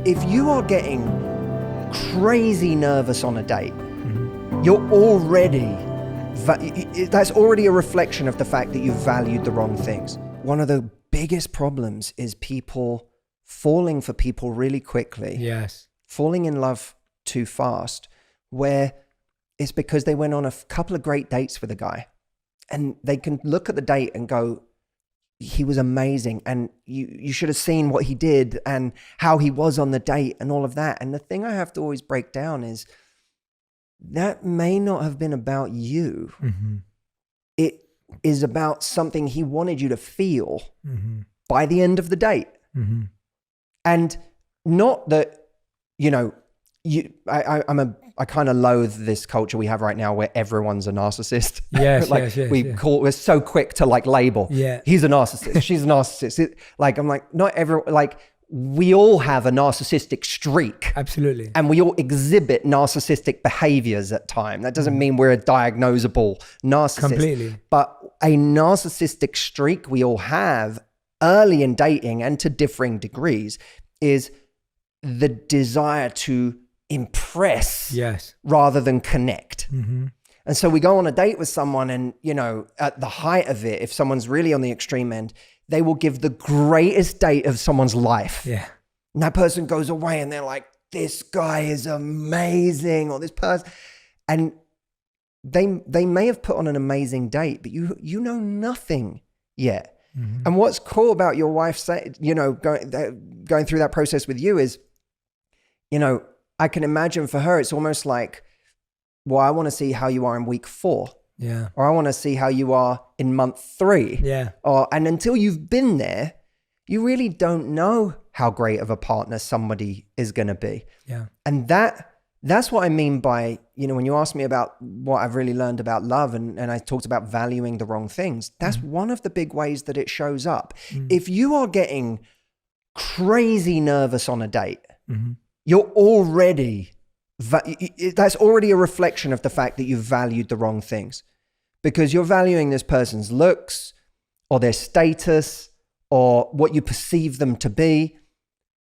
If you are getting crazy nervous on a date, you're already, that's already a reflection of the fact that you valued the wrong things. One of the biggest problems is people falling for people really quickly. Yes. Falling in love too fast, where it's because they went on a couple of great dates with a guy and they can look at the date and go, he was amazing, and you should have seen what he did and how he was on the date and all of that. And the thing I have to always break down is that may not have been about you. It is about something he wanted you to feel by the end of the date. And not that, you know, I kind of loathe this culture we have right now where everyone's a narcissist. Yes, like yes, we're so quick to like label. Yeah. He's a narcissist. She's a narcissist. I'm like, not everyone, like we all have a narcissistic streak. Absolutely. And we all exhibit narcissistic behaviors at time. That doesn't mean we're a diagnosable narcissist. Completely. But a narcissistic streak we all have early in dating and to differing degrees is the desire to impress rather than connect. And so we go on a date with someone and, you know, at the height of it, if someone's really on the extreme end, they will give the greatest date of someone's life. Yeah. And that person goes away and they're like, this guy is amazing, or this person. And they may have put on an amazing date, but you know nothing yet. And what's cool about your wife, you know, going through that process with you is, you know, I can imagine for her, it's almost like, well, I want to see how you are in week 4. Yeah. Or I want to see how you are in month 3. Yeah. And until you've been there, you really don't know how great of a partner somebody is going to be. Yeah. And that's what I mean by, you know, when you ask me about what I've really learned about love and I talked about valuing the wrong things, that's one of the big ways that it shows up. If you are getting crazy nervous on a date, you're already, that's already a reflection of the fact that you've valued the wrong things, because you're valuing this person's looks or their status or what you perceive them to be.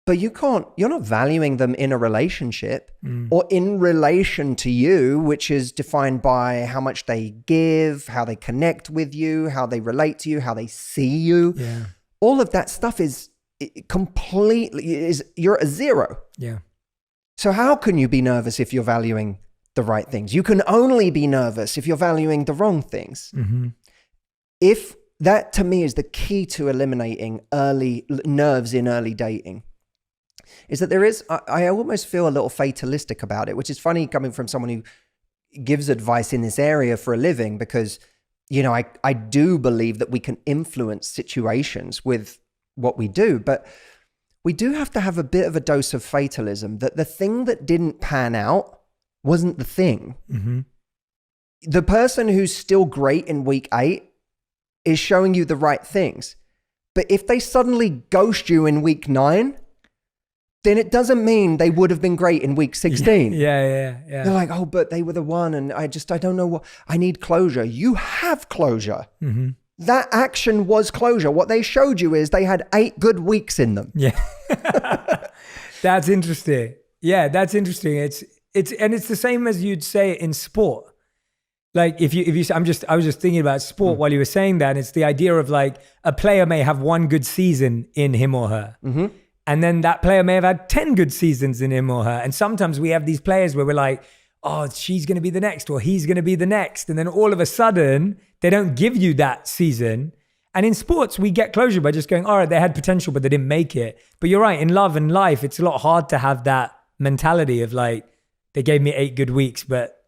But you're not valuing them in a relationship or in relation to you, which is defined by how much they give, how they connect with you, how they relate to you, how they see you. Yeah. All of that stuff is completely, you're at a 0. Yeah. So how can you be nervous if you're valuing the right things? You can only be nervous if you're valuing the wrong things. If that, to me, is the key to eliminating early nerves in early dating, is that there is, I almost feel a little fatalistic about it, which is funny coming from someone who gives advice in this area for a living, because, you know, I do believe that we can influence situations with what we do, but we do have to have a bit of a dose of fatalism that the thing that didn't pan out wasn't the thing. The person who's still great in week 8 is showing you the right things. But if they suddenly ghost you in week 9, then it doesn't mean they would have been great in week 16. Yeah. They're like, oh, but they were the one. And I don't know what, I need closure. You have closure. That action was closure. What they showed you is they had 8 good weeks in them. Yeah. That's interesting. Yeah, that's interesting. It's the same as you'd say in sport. Like if you, I was just thinking about sport while you were saying that. It's the idea of like a player may have 1 good season in him or her. And then that player may have had 10 good seasons in him or her. And sometimes we have these players where we're like, oh, she's going to be the next, or he's going to be the next. And then all of a sudden, they don't give you that season. And in sports, we get closure by just going, all right, they had potential, but they didn't make it. But you're right, in love and life, it's a lot hard to have that mentality of like, they gave me 8 good weeks, but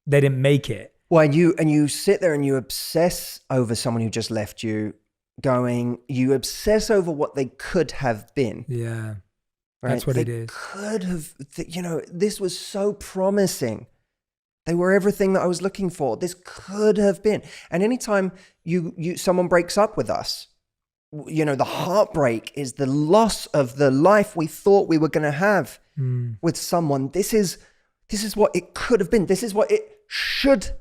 they didn't make it. Well, and you sit there and you obsess over someone who just left you, you obsess over what they could have been. Yeah. Right? That's what they it is. Could have, you know, this was so promising. They were everything that I was looking for. This could have been. And anytime someone breaks up with us, you know, the heartbreak is the loss of the life we thought we were going to have with someone. This is what it could have been. This is what it should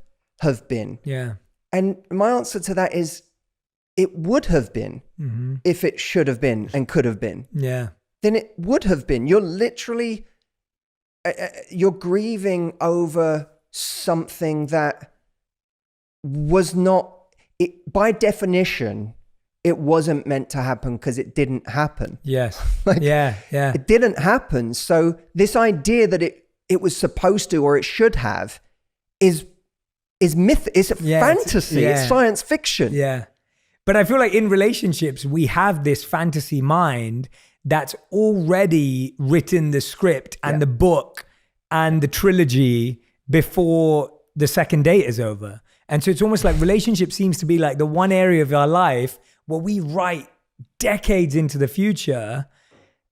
have been. Yeah. And my answer to that is, it would have been if it should have been and could have been. Yeah. than it would have been. You're literally, you're grieving over something that was not, by definition, it wasn't meant to happen because it didn't happen. Yes. Like, yeah. it didn't happen. So this idea that it was supposed to or it should have is myth. It's a fantasy. It's science fiction. Yeah. But I feel like in relationships, we have this fantasy mind that's already written the script and the book and the trilogy before the second date is over. And so it's almost like relationship seems to be like the one area of our life where we write decades into the future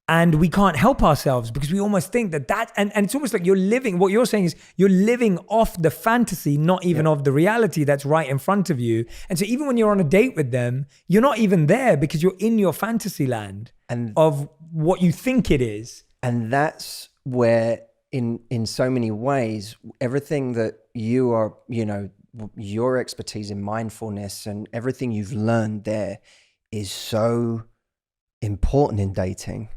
and we can't help ourselves because we almost think that and it's almost like you're living, what you're saying is you're living off the fantasy, not even of the reality that's right in front of you. And so even when you're on a date with them, you're not even there because you're in your fantasy land of what you think it is. And that's where in so many ways, everything that you are, your expertise in mindfulness and everything you've learned there is so important in dating,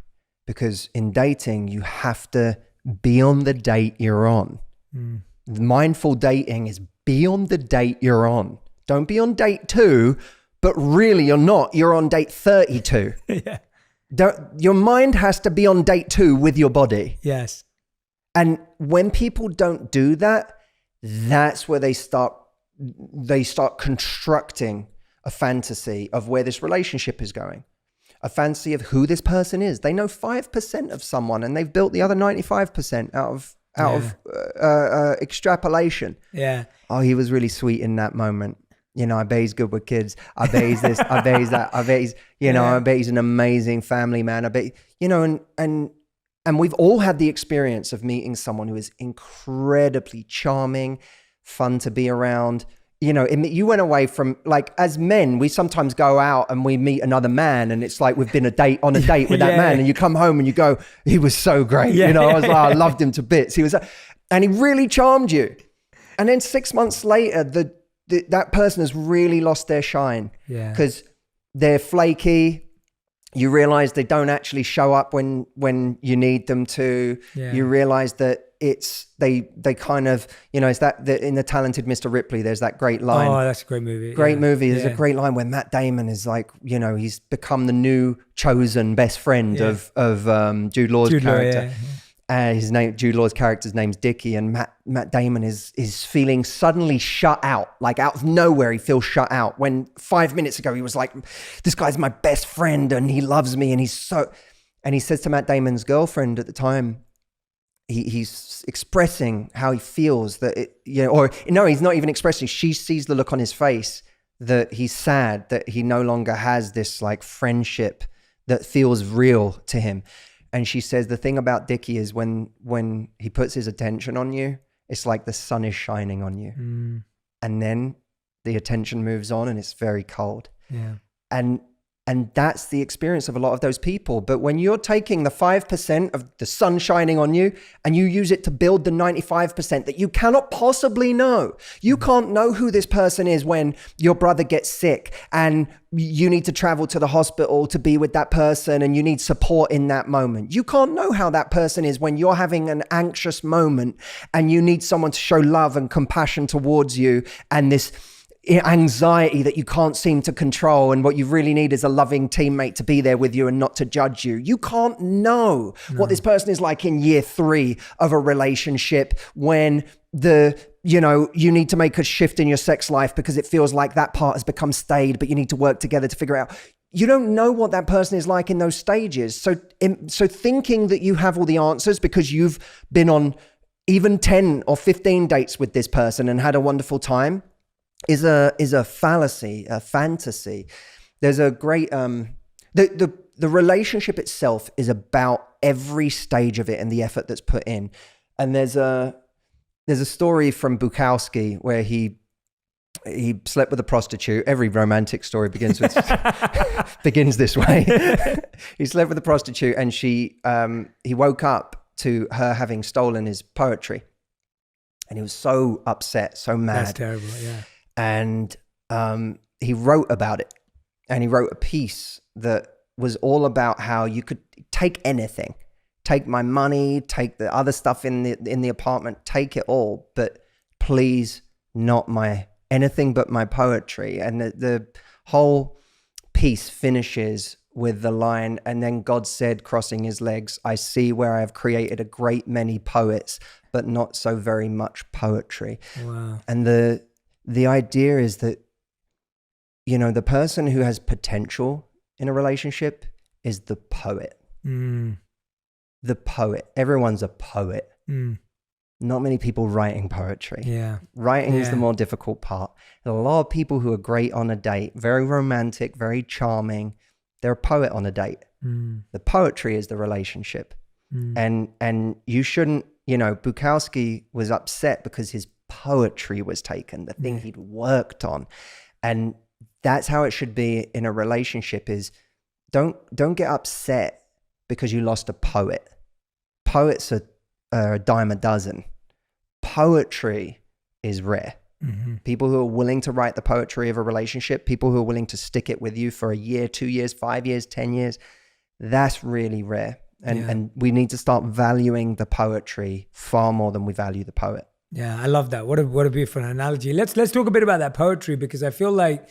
because in dating you have to be on the date you're on. Mindful dating is be on the date you're on. Don't be on date 2, but really you're not. You're on date 32. Your mind has to be on date 2 with your body. Yes. And when people don't do that, that's where they start constructing a fantasy of where this relationship is going, a fantasy of who this person is. They know 5% of someone and they've built the other 95% out of extrapolation. Yeah. Oh, he was really sweet in that moment. I bet he's good with kids. I bet he's this. I bet he's that. I bet he's, I bet he's an amazing family man. I bet, and we've all had the experience of meeting someone who is incredibly charming, fun to be around. You went away from, like, as men, we sometimes go out and we meet another man and it's like we've been on a date with that man, and you come home and you go, he was so great. I was like, I loved him to bits. And he really charmed you. And then 6 months later, that person has really lost their shine because they're flaky. You realize they don't actually show up when you need them to. You realize that they kind of, it's that in The Talented Mr. Ripley, there's that great line. Oh, that's a great movie. Great movie. There's a great line where Matt Damon is like, he's become the new chosen best friend of Jude Law's character. Jude Law's character's name's Dickie, and Matt Damon is feeling suddenly shut out, like out of nowhere. He feels shut out when 5 minutes ago he was like, this guy's my best friend and he loves me, and he says to Matt Damon's girlfriend at the time, he's expressing how he feels that he's not even expressing. She sees the look on his face that he's sad that he no longer has this like friendship that feels real to him. And she says, the thing about Dickie is when he puts his attention on you, it's like the sun is shining on you. And then the attention moves on and it's very cold. Yeah. And that's the experience of a lot of those people. But when you're taking the 5% of the sun shining on you and you use it to build the 95% that you cannot possibly know, you can't know who this person is when your brother gets sick and you need to travel to the hospital to be with that person and you need support in that moment. You can't know how that person is when you're having an anxious moment and you need someone to show love and compassion towards you, and this anxiety that you can't seem to control, and what you really need is a loving teammate to be there with you and not to judge you. You can't know what this person is like in year 3 of a relationship when you need to make a shift in your sex life because it feels like that part has become staid, but you need to work together to figure out. You don't know what that person is like in those stages. So thinking that you have all the answers because you've been on even 10 or 15 dates with this person and had a wonderful time is a fallacy, a fantasy. There's a great the relationship itself is about every stage of it and the effort that's put in. And there's a story from Bukowski where he slept with a prostitute. Every romantic story begins this way. He slept with a prostitute, and he woke up to her having stolen his poetry, and he was so upset, so mad. That's terrible. Yeah. And he wrote about it, and he wrote a piece that was all about how you could take anything, take my money, take the other stuff in the apartment, take it all, but please not anything but my poetry. And the whole piece finishes with the line, and then God said, crossing his legs, I see where I have created a great many poets, but not so very much poetry. Wow. And the idea is that, you know, the person who has potential in a relationship is the poet. The poet. Everyone's a poet. Not many people writing poetry. Yeah. Writing is the more difficult part. There are a lot of people who are great on a date, very romantic, very charming. They're a poet on a date. The poetry is the relationship. And you shouldn't, you know, Bukowski was upset because his poetry was taken, the thing he'd worked on. And that's how it should be in a relationship is don't get upset because you lost a poet. Poets are a dime a dozen. Poetry is rare. People who are willing to write the poetry of a relationship, people who are willing to stick it with you for a year, 2 years, 5 years, 10 years, that's really rare. And we need to start valuing the poetry far more than we value the poet. Yeah, I love that. What a beautiful analogy. Let's talk a bit about that poetry, because I feel like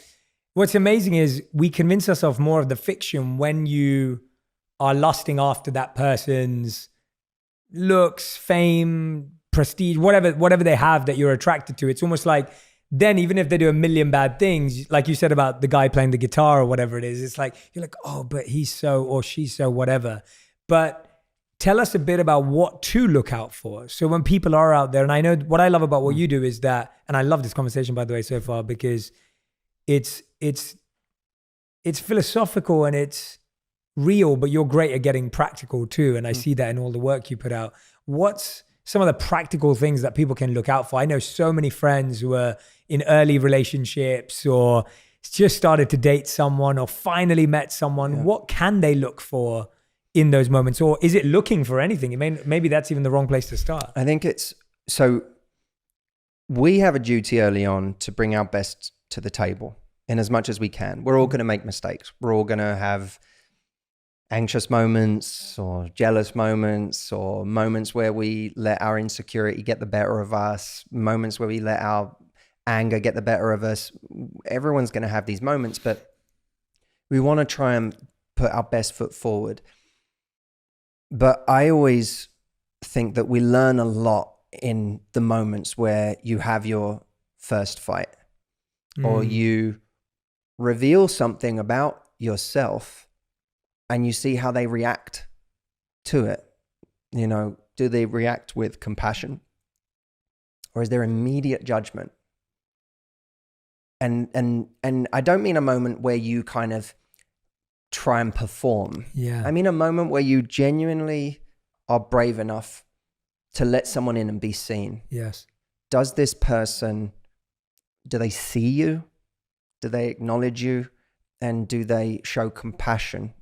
what's amazing is we convince ourselves more of the fiction when you are lusting after that person's looks, fame, prestige, whatever they have that you're attracted to. It's almost like then even if they do a million bad things, like you said about the guy playing the guitar or whatever it is, it's like, you're like, oh, but he's so, or she's so, whatever. But tell us a bit about what to look out for. So when people are out there, and I know what I love about what you do is that, and I love this conversation, by the way, so far, because it's philosophical and it's real, but you're great at getting practical too. And I see that in all the work you put out. What's some of the practical things that people can look out for? I know so many friends who are in early relationships or just started to date someone or finally met someone. Yeah. What can they look for in those moments? Or is it looking for anything? Maybe that's even the wrong place to start. I think so we have a duty early on to bring our best to the table in as much as we can. We're all going to make mistakes. We're all going to have anxious moments or jealous moments or moments where we let our insecurity get the better of us, moments where we let our anger get the better of us. Everyone's going to have these moments, but we want to try and put our best foot forward. But I always think that we learn a lot in the moments where you have your first fight or you reveal something about yourself and you see how they react to it. You know, do they react with compassion or is there immediate judgment? And I don't mean a moment where you kind of try and perform. Yeah. I mean a moment where you genuinely are brave enough to let someone in and be seen. Yes. Does this person, do they see you? Do they acknowledge you? And do they show compassion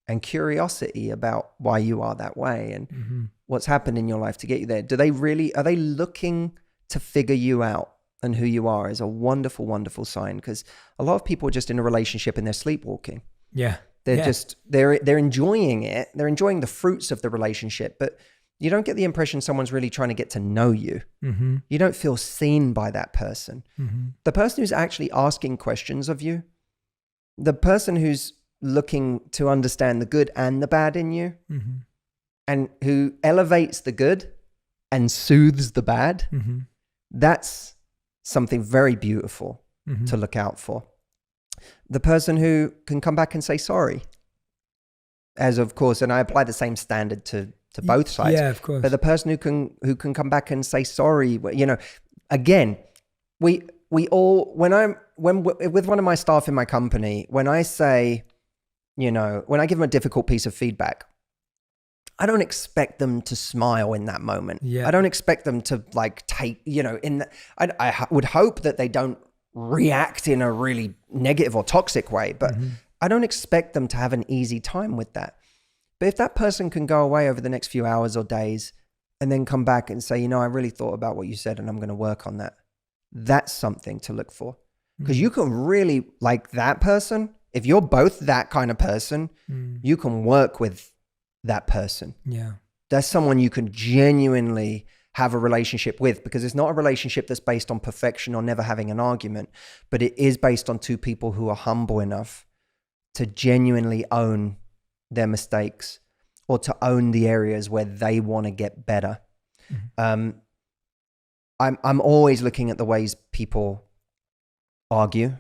and curiosity about why you are that way and what's happened in your life to get you there? Are they looking to figure you out? And who you are is a wonderful, wonderful sign, because a lot of people are just in a relationship and they're sleepwalking. Yeah. They're enjoying it. They're enjoying the fruits of the relationship, but you don't get the impression someone's really trying to get to know you. You don't feel seen by that person. The person who's actually asking questions of you, the person who's looking to understand the good and the bad in you, and who elevates the good and soothes the bad, that's something very beautiful to look out for. The person who can come back and say sorry, as of course, and I apply the same standard to both sides. Yeah, of course. But the person who can come back and say sorry, you know, again, we all, with one of my staff in my company, when I say, you know, when I give them a difficult piece of feedback, I don't expect them to smile in that moment. Yeah. I don't expect them to like take, you know, I would hope that they don't react in a really negative or toxic way, but I don't expect them to have an easy time with that. But if that person can go away over the next few hours or days and then come back and say, you know, I really thought about what you said and I'm going to work on that. That's something to look for. Because you can really, like that person, If you're both that kind of person, you can work with that person. Yeah. That's someone you can genuinely have a relationship with, because it's not a relationship that's based on perfection or never having an argument, but it is based on two people who are humble enough to genuinely own their mistakes or to own the areas where they want to get better. I'm always looking at the ways people argue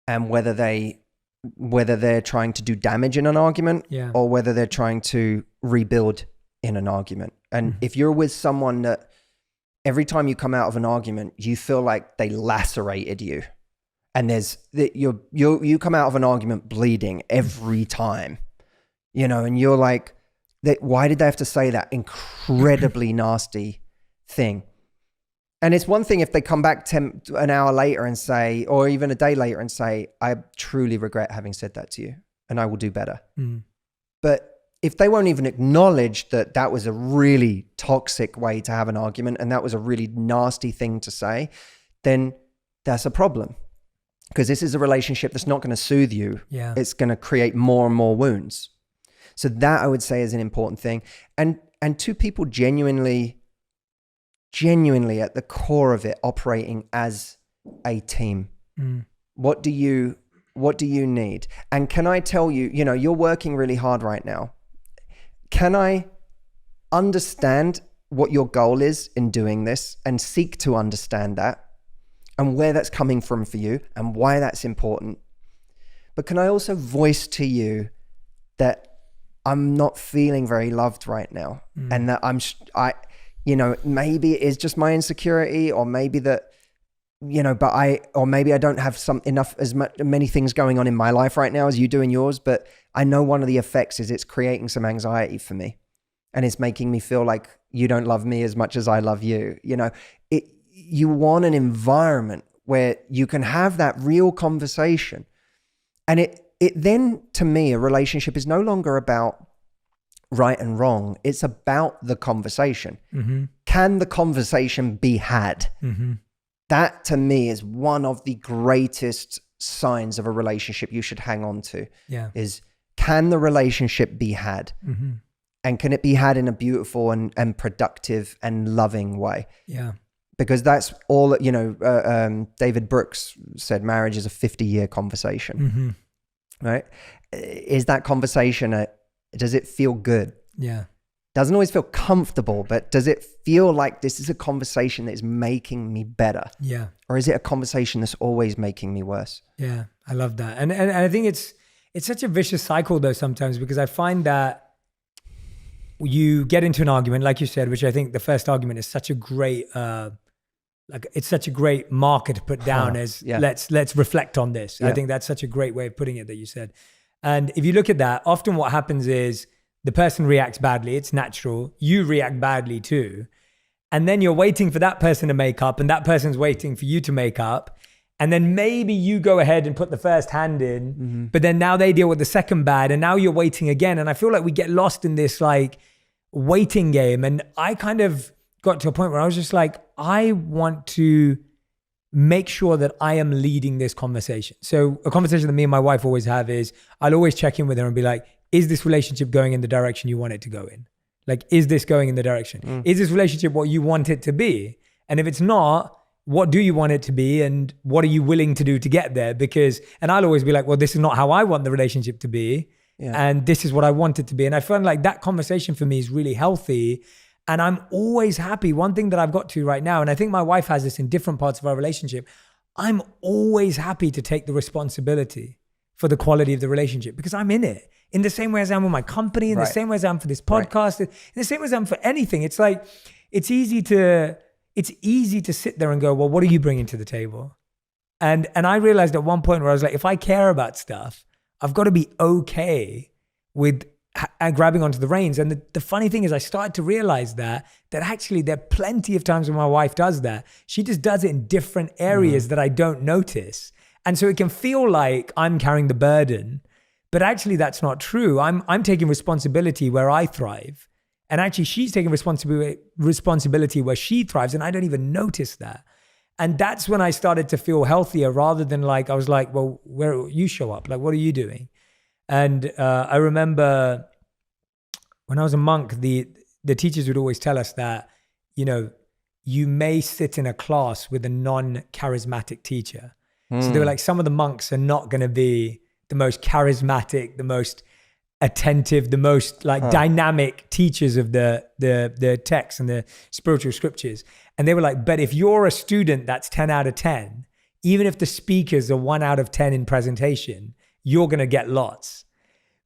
and whether they're trying to do damage in an argument or whether they're trying to rebuild in an argument. And if you're with someone that every time you come out of an argument, you feel like they lacerated you, and you come out of an argument bleeding every time, and you're like, why did they have to say that incredibly nasty thing? And it's one thing if they come back an hour later and say, or even a day later and say, I truly regret having said that to you and I will do better. But if they won't even acknowledge that that was a really toxic way to have an argument and that was a really nasty thing to say, then that's a problem. Because this is a relationship that's not going to soothe you. Yeah. It's going to create more and more wounds. So that I would say is an important thing. And two people genuinely at the core of it operating as a team. What do you need? And can I tell you, you're working really hard right now. Can I understand what your goal is in doing this and seek to understand that and where that's coming from for you and why that's important? But can I also voice to you that I'm not feeling very loved right now, and that maybe it is just my insecurity, or maybe that, or maybe I don't have many things going on in my life right now as you do in yours, but I know one of the effects is it's creating some anxiety for me, and it's making me feel like you don't love me as much as I love you. You want an environment where you can have that real conversation, and it then, to me, a relationship is no longer about right and wrong. It's about the conversation. Can the conversation be had? That, to me, is one of the greatest signs of a relationship you should hang on to. Is, can the relationship be had? And can it be had in a beautiful and productive and loving way? Because that's all, David Brooks said, marriage is a 50-year conversation. Right? Is that conversation, does it feel good? Doesn't always feel comfortable, but does it feel like this is a conversation that is making me better? Or is it a conversation that's always making me worse? I love that. And I think it's such a vicious cycle though sometimes, because I find that you get into an argument, like you said, which I think the first argument is such a great, it's such a great marker to put down as let's reflect on this. I think that's such a great way of putting it that you said. And if you look at that, often what happens is the person reacts badly. It's natural. You react badly too. And then you're waiting for that person to make up, and that person's waiting for you to make up. And then maybe you go ahead and put the first hand in, but then now they deal with the second bad, and now you're waiting again. And I feel like we get lost in this like waiting game. And I kind of got to a point where I was just like, I want to make sure that I am leading this conversation. So a conversation that me and my wife always have is, I'll always check in with her and be like, is this relationship going in the direction you want it to go in? Like, is this going in the direction? Is this relationship what you want it to be? And if it's not, what do you want it to be? And what are you willing to do to get there? And I'll always be like, well, this is not how I want the relationship to be. And this is what I want it to be. And I find like that conversation for me is really healthy. And I'm always happy. One thing that I've got to right now, and I think my wife has this in different parts of our relationship, I'm always happy to take the responsibility for the quality of the relationship, because I'm in it. In the same way as I'm with my company, in the same way as I'm for this podcast, in the same way as I'm for anything. It's like, it's easy to sit there and go, well, what are you bringing to the table? And I realized at one point where I was like, if I care about stuff, I've got to be okay with grabbing onto the reins. And the funny thing is, I started to realize that actually there are plenty of times when my wife does that. She just does it in different areas that I don't notice. And so it can feel like I'm carrying the burden, but actually that's not true. I'm taking responsibility where I thrive. And actually she's taking responsibility where she thrives, and I don't even notice that. And that's when I started to feel healthier, rather than like, I was like, well, where you show up? Like, what are you doing? And I remember when I was a monk, the teachers would always tell us that, you know, you may sit in a class with a non-charismatic teacher. So they were like, some of the monks are not going to be the most charismatic, the most attentive, the most like dynamic teachers of the text and the spiritual scriptures. And they were like, but if you're a student that's 10 out of 10, even if the speakers are 1 out of 10 in presentation, you're going to get lots.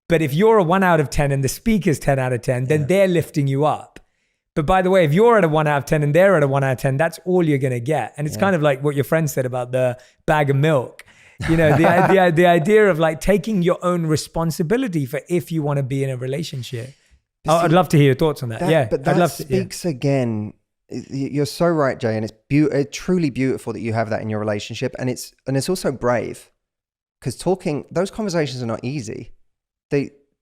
But if you're a 1 out of 10 and the speaker's 10 out of 10, then they're lifting you up. But by the way, if you're at a 1 out of 10 and they're at a 1 out of 10, that's all you're going to get. And it's kind of like what your friend said about the bag of milk. You know, the idea of like taking your own responsibility for if you want to be in a relationship. I'd love to hear your thoughts on that. But that speaks again. You're so right, Jay. And it's truly beautiful that you have that in your relationship. And it's also brave, because those conversations are not easy.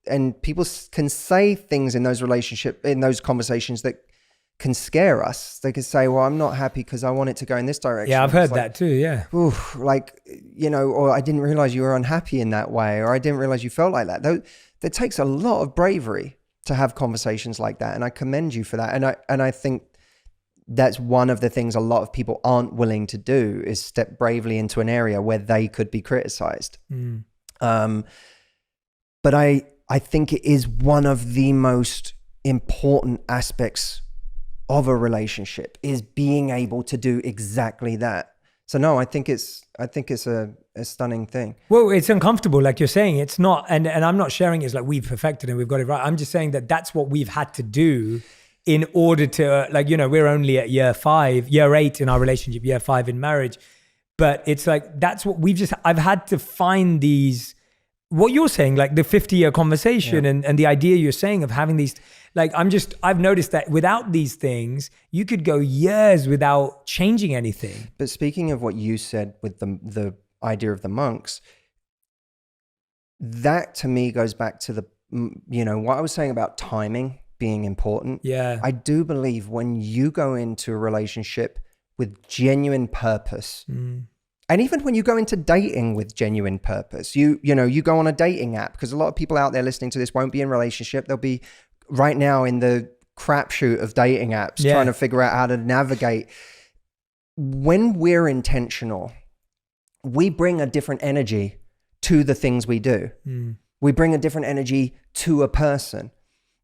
And people can say things in those conversations that can scare us. They could say, well, I'm not happy because I want it to go in this direction. Yeah, I've heard that too. Yeah. Oof, like, you know, or I didn't realize you were unhappy in that way, or I didn't realize you felt like that. It takes a lot of bravery to have conversations like that. And I commend you for that. And I think that's one of the things a lot of people aren't willing to do, is step bravely into an area where they could be criticized. But I think it is one of the most important aspects of a relationship, is being able to do exactly that. So no, I think it's a stunning thing. Well, it's uncomfortable, like you're saying. It's not, and I'm not sharing it as like we've perfected and we've got it right. I'm just saying that that's what we've had to do in order to, like, you know, we're only at year 8 in our relationship, year 5 in marriage. But it's like, that's what I've had to find these, what you're saying, like the 50-year conversation and the idea you're saying of having these, like, I've noticed that without these things, you could go years without changing anything. But speaking of what you said with the idea of the monks, that to me goes back to what I was saying about timing being important. Yeah. I do believe when you go into a relationship with genuine purpose, and even when you go into dating with genuine purpose, you go on a dating app, because a lot of people out there listening to this won't be in a relationship. They'll be right now in the crapshoot of dating apps, trying to figure out how to navigate. When we're intentional, we bring a different energy to the things we do. We bring a different energy to a person.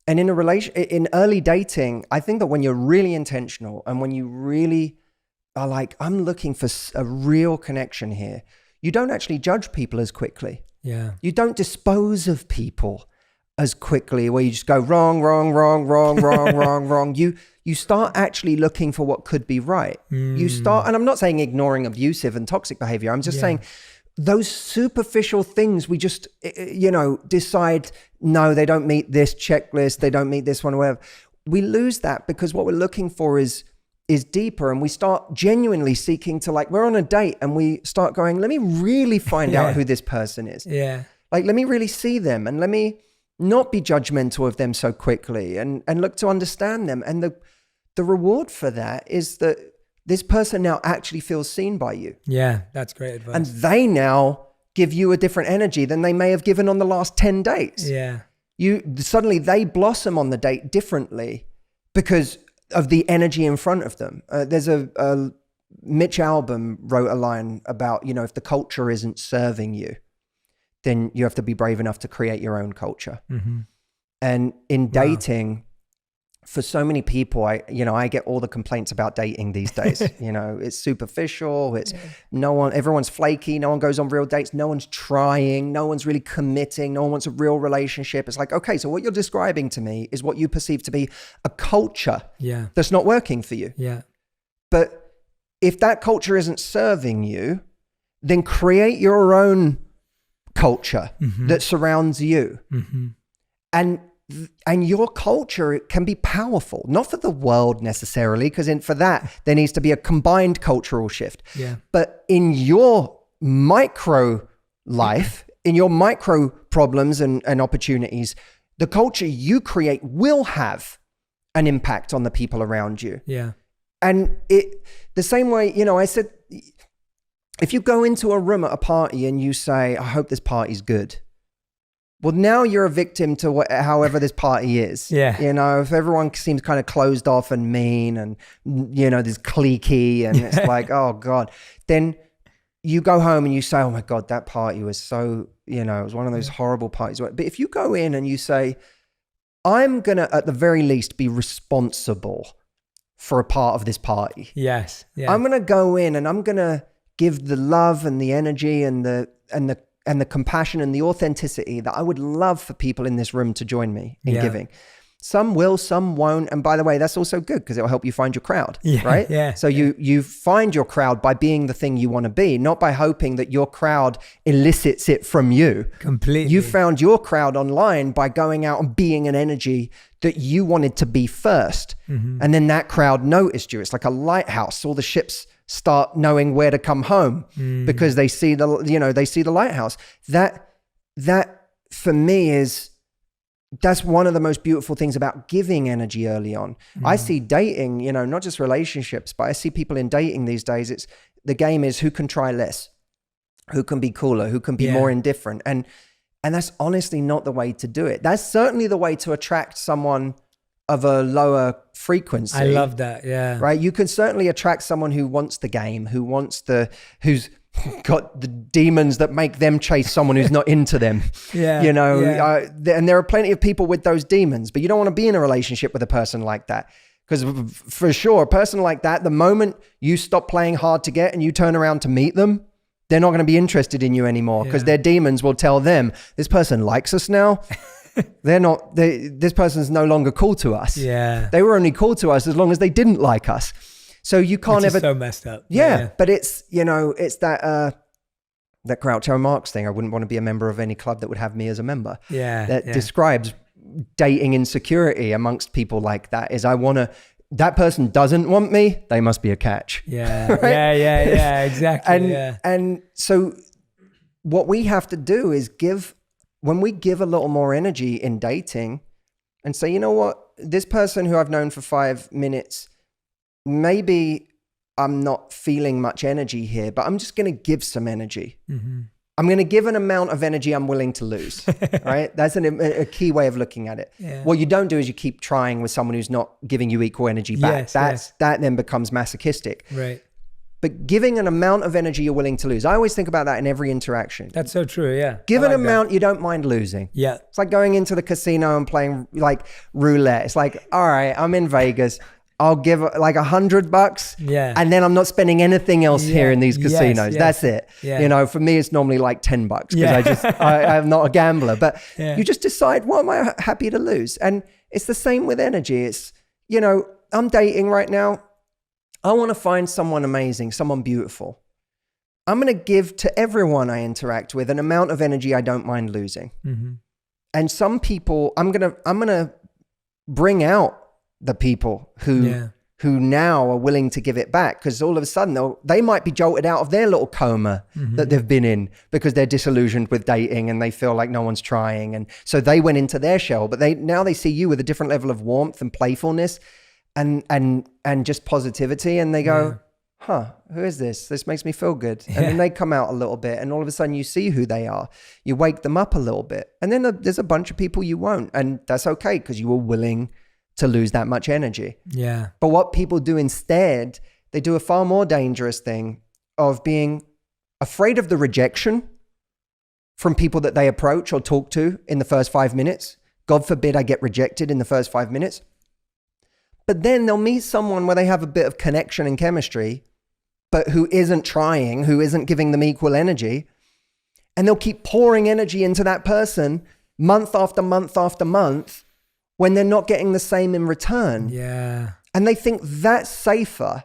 And in in early dating, I think that when you're really intentional and when you really are like, I'm looking for a real connection here, you don't actually judge people as quickly. Yeah. You don't dispose of people as quickly, where you just go wrong. You start actually looking for what could be right. You start, and I'm not saying ignoring abusive and toxic behavior. I'm just saying those superficial things, we just, decide, no, they don't meet this checklist, they don't meet this one, or whatever. We lose that, because what we're looking for is deeper, and we start genuinely seeking to, like, we're on a date and we start going, let me really find out who this person is. Yeah. Like, let me really see them, and let me not be judgmental of them so quickly, and look to understand them. And the reward for that is that this person now actually feels seen by you. Yeah, that's great advice. And they now give you a different energy than they may have given on the last 10 dates. Yeah. Suddenly they blossom on the date differently because of the energy in front of them. There's a Mitch Albom wrote a line about, if the culture isn't serving you, then you have to be brave enough to create your own culture. And in dating, for so many people, I get all the complaints about dating these days. It's superficial. It's everyone's flaky. No one goes on real dates. No one's trying. No one's really committing. No one wants a real relationship. It's like, okay, so what you're describing to me is what you perceive to be a culture that's not working for you. Yeah. But if that culture isn't serving you, then create your own culture that surrounds you. And your culture can be powerful, not for the world necessarily, because for that, there needs to be a combined cultural shift. Yeah. But in your micro life, in your micro problems and opportunities, the culture you create will have an impact on the people around you. Yeah. And the same way, you know, I said, if you go into a room at a party and you say, I hope this party's good. Well, now you're a victim to however this party is. Yeah. You know, if everyone seems kind of closed off and mean and, you know, there's cliquey and it's like, oh God, then you go home and you say, oh my God, that party was so, you know, it was one of those horrible parties. But if you go in and you say, I'm going to, at the very least, be responsible for a part of this party. Yes. Yeah. I'm going to go in and I'm going to give the love and the energy and the compassion and the authenticity that I would love for people in this room to join me in giving. Some will, some won't. And by the way, that's also good because it'll help you find your crowd, right? Yeah. So you find your crowd by being the thing you want to be, not by hoping that your crowd elicits it from you. Completely. You found your crowd online by going out and being an energy that you wanted to be first. And then that crowd noticed you. It's like a lighthouse. All the ships start knowing where to come home because they see the lighthouse. That for me that's one of the most beautiful things about giving energy early on. I see dating, you know, not just relationships, but I see people in dating these days. The game is who can try less, who can be cooler, who can be more indifferent. And that's honestly not the way to do it. That's certainly the way to attract someone of a lower frequency. I love that. Yeah. Right. You can certainly attract someone who wants the game, who's got the demons that make them chase someone who's not into them. You know, and there are plenty of people with those demons, but you don't want to be in a relationship with a person like that. Because for sure, a person like that, the moment you stop playing hard to get and you turn around to meet them, they're not going to be interested in you anymore because their demons will tell them, this person likes us now. This person's no longer cool to us. Yeah. They were only cool to us as long as they didn't like us. So you can't ever. So messed up. Yeah. But it's, you know, it's that Groucho Marx thing. I wouldn't want to be a member of any club that would have me as a member. Yeah. That describes dating insecurity amongst people like that is that person doesn't want me. They must be a catch. Yeah. Right? Yeah. Exactly. And so what we have to do is when we give a little more energy in dating and say, you know what, this person who I've known for 5 minutes, maybe I'm not feeling much energy here, but I'm just going to give some energy. I'm going to give an amount of energy I'm willing to lose, right? That's a key way of looking at it. Yeah. What you don't do is you keep trying with someone who's not giving you equal energy back. That then becomes masochistic. Right. But giving an amount of energy you're willing to lose. I always think about that in every interaction. That's so true, yeah. Give an amount you don't mind losing. Yeah. It's like going into the casino and playing like roulette. It's like, all right, I'm in Vegas. I'll give like $100. Yeah. And then I'm not spending anything else here in these casinos. Yes. That's it. Yeah. You know, for me, it's normally like $10 because I'm not a gambler, but you just decide what am I happy to lose? And it's the same with energy. It's, you know, I'm dating right now. I want to find someone amazing, someone beautiful. I'm going to give to everyone I interact with an amount of energy I don't mind losing. And some people, I'm going to bring out the people who now are willing to give it back because all of a sudden they might be jolted out of their little coma that they've been in because they're disillusioned with dating and they feel like no one's trying. And so they went into their shell, but now they see you with a different level of warmth and playfulness and just positivity. And they go, who is this? This makes me feel good. And then they come out a little bit and all of a sudden you see who they are. You wake them up a little bit. And then there's a bunch of people you won't. And that's okay because you were willing to lose that much energy. Yeah. But what people do instead, they do a far more dangerous thing of being afraid of the rejection from people that they approach or talk to in the first 5 minutes. God forbid I get rejected in the first 5 minutes. But then they'll meet someone where they have a bit of connection and chemistry, but who isn't trying, who isn't giving them equal energy. And they'll keep pouring energy into that person month after month after month when they're not getting the same in return. Yeah. And they think that's safer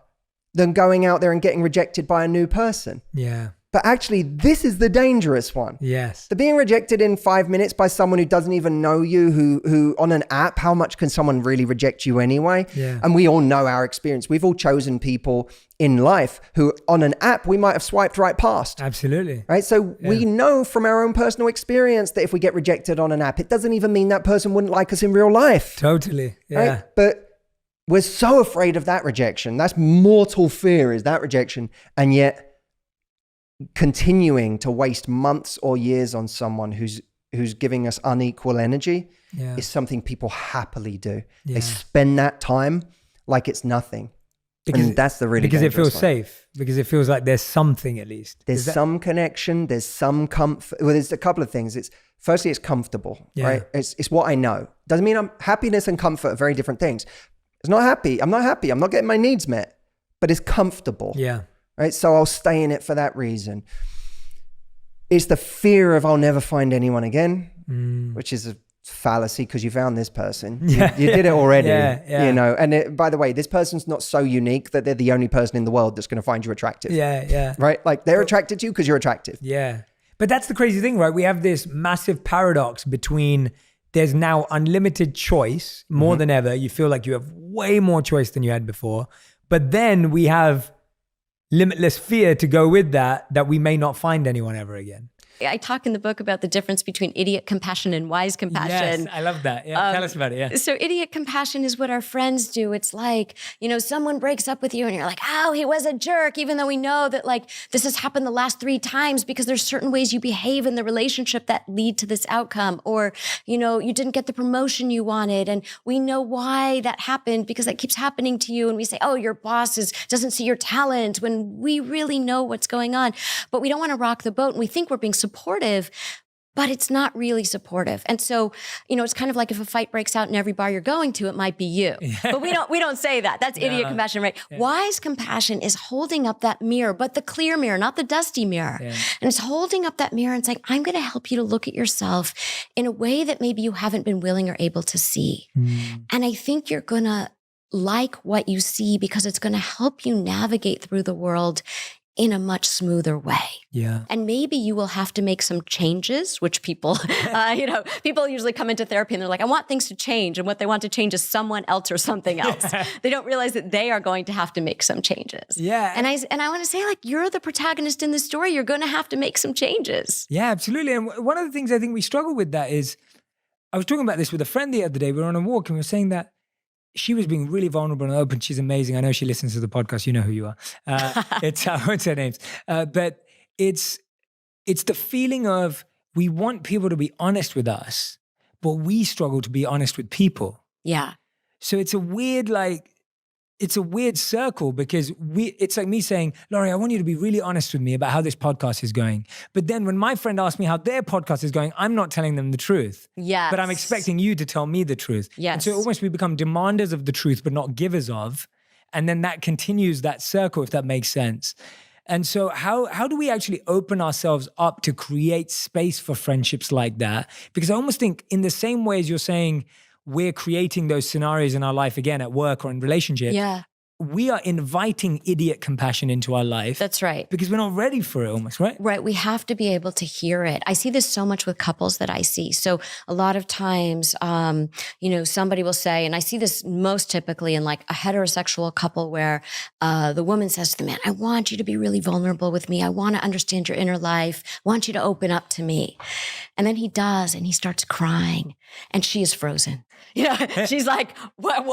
than going out there and getting rejected by a new person. Yeah. But actually, this is the dangerous one. Yes. The being rejected in 5 minutes by someone who doesn't even know you, who on an app, how much can someone really reject you anyway? Yeah. And we all know our experience. We've all chosen people in life who on an app, we might have swiped right past. Absolutely. Right? So we know from our own personal experience that if we get rejected on an app, it doesn't even mean that person wouldn't like us in real life. Totally. Yeah. Right? But we're so afraid of that rejection. That's mortal fear, is that rejection. And yet continuing to waste months or years on someone who's giving us unequal energy is something people happily do. Yeah. They spend that time like it's nothing. And that's the really because it feels one. safe, because it feels like there's something at least. There's some connection, there's some comfort. Well, there's a couple of things. Firstly, it's comfortable, right? It's what I know. Doesn't mean happiness and comfort are very different things. It's not happy. I'm not happy. I'm not getting my needs met, but it's comfortable. Yeah. Right. So I'll stay in it for that reason. It's the fear of I'll never find anyone again, which is a fallacy because you found this person. You did it already, you know. And by the way, this person's not so unique that they're the only person in the world that's going to find you attractive. Right? Like they're attracted to you because you're attractive. Yeah. But that's the crazy thing, right? We have this massive paradox between there's now unlimited choice more than ever. You feel like you have way more choice than you had before. But then we have limitless fear to go with that we may not find anyone ever again. I talk in the book about the difference between idiot compassion and wise compassion. Yes, I love that. Yeah, tell us about it. Yeah. So idiot compassion is what our friends do. It's like, you know, someone breaks up with you and you're like, oh, he was a jerk, even though we know that like this has happened the last 3 times because there's certain ways you behave in the relationship that lead to this outcome. Or, you know, you didn't get the promotion you wanted and we know why that happened because that keeps happening to you. And we say, oh, your boss doesn't see your talent when we really know what's going on. But we don't want to rock the boat and we think we're being supportive, but it's not really supportive. And so, you know, it's kind of like if a fight breaks out in every bar you're going to, it might be you. But we don't say that. That's idiot compassion, right? Yeah. Wise compassion is holding up that mirror, but the clear mirror, not the dusty mirror. Yeah. And it's holding up that mirror and saying, I'm going to help you to look at yourself in a way that maybe you haven't been willing or able to see. And I think you're going to like what you see because it's going to help you navigate through the world in a much smoother way. Yeah. And maybe you will have to make some changes, which people, people usually come into therapy and they're like, I want things to change. And what they want to change is someone else or something else. They don't realize that they are going to have to make some changes. Yeah. And I want to say, like, you're the protagonist in the story. You're going to have to make some changes. Yeah, absolutely. And one of the things I think we struggle with that is, I was talking about this with a friend the other day. We were on a walk and we were saying that she was being really vulnerable and open. She's amazing. I know she listens to the podcast. You know who you are. What's her names? But it's the feeling of we want people to be honest with us, but we struggle to be honest with people. Yeah. So it's a weird circle because it's like me saying, Laurie, I want you to be really honest with me about how this podcast is going. But then when my friend asks me how their podcast is going, I'm not telling them the truth. Yes. But I'm expecting you to tell me the truth. Yes. And so almost we become demanders of the truth, but not givers of. And then that continues that circle, if that makes sense. And so how do we actually open ourselves up to create space for friendships like that? Because I almost think in the same way as you're saying, we're creating those scenarios in our life again at work or in relationship. Yeah. We are inviting idiot compassion into our life. That's right. Because we're not ready for it almost, right? Right. We have to be able to hear it. I see this so much with couples that I see. So a lot of times, somebody will say, and I see this most typically in like a heterosexual couple where the woman says to the man, I want you to be really vulnerable with me. I want to understand your inner life. I want you to open up to me. And then he does, and he starts crying and she is frozen. She's like, what?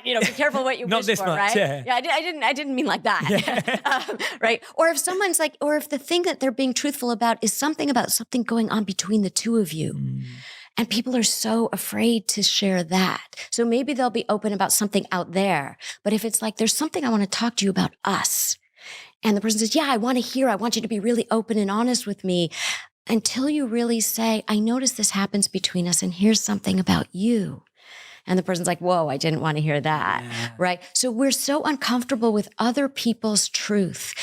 Be careful what you wish for, much, right? Yeah, I didn't mean like that. Yeah. Right. Or if someone's like, or if the thing that they're being truthful about is something about something going on between the two of you. And people are so afraid to share that. So maybe they'll be open about something out there. But if it's like, there's something I want to talk to you about us. And the person says, yeah, I want to hear. I want you to be really open and honest with me. Until you really say, I notice this happens between us and here's something about you. And the person's like, whoa, I didn't want to hear that, right? So we're so uncomfortable with other people's truth.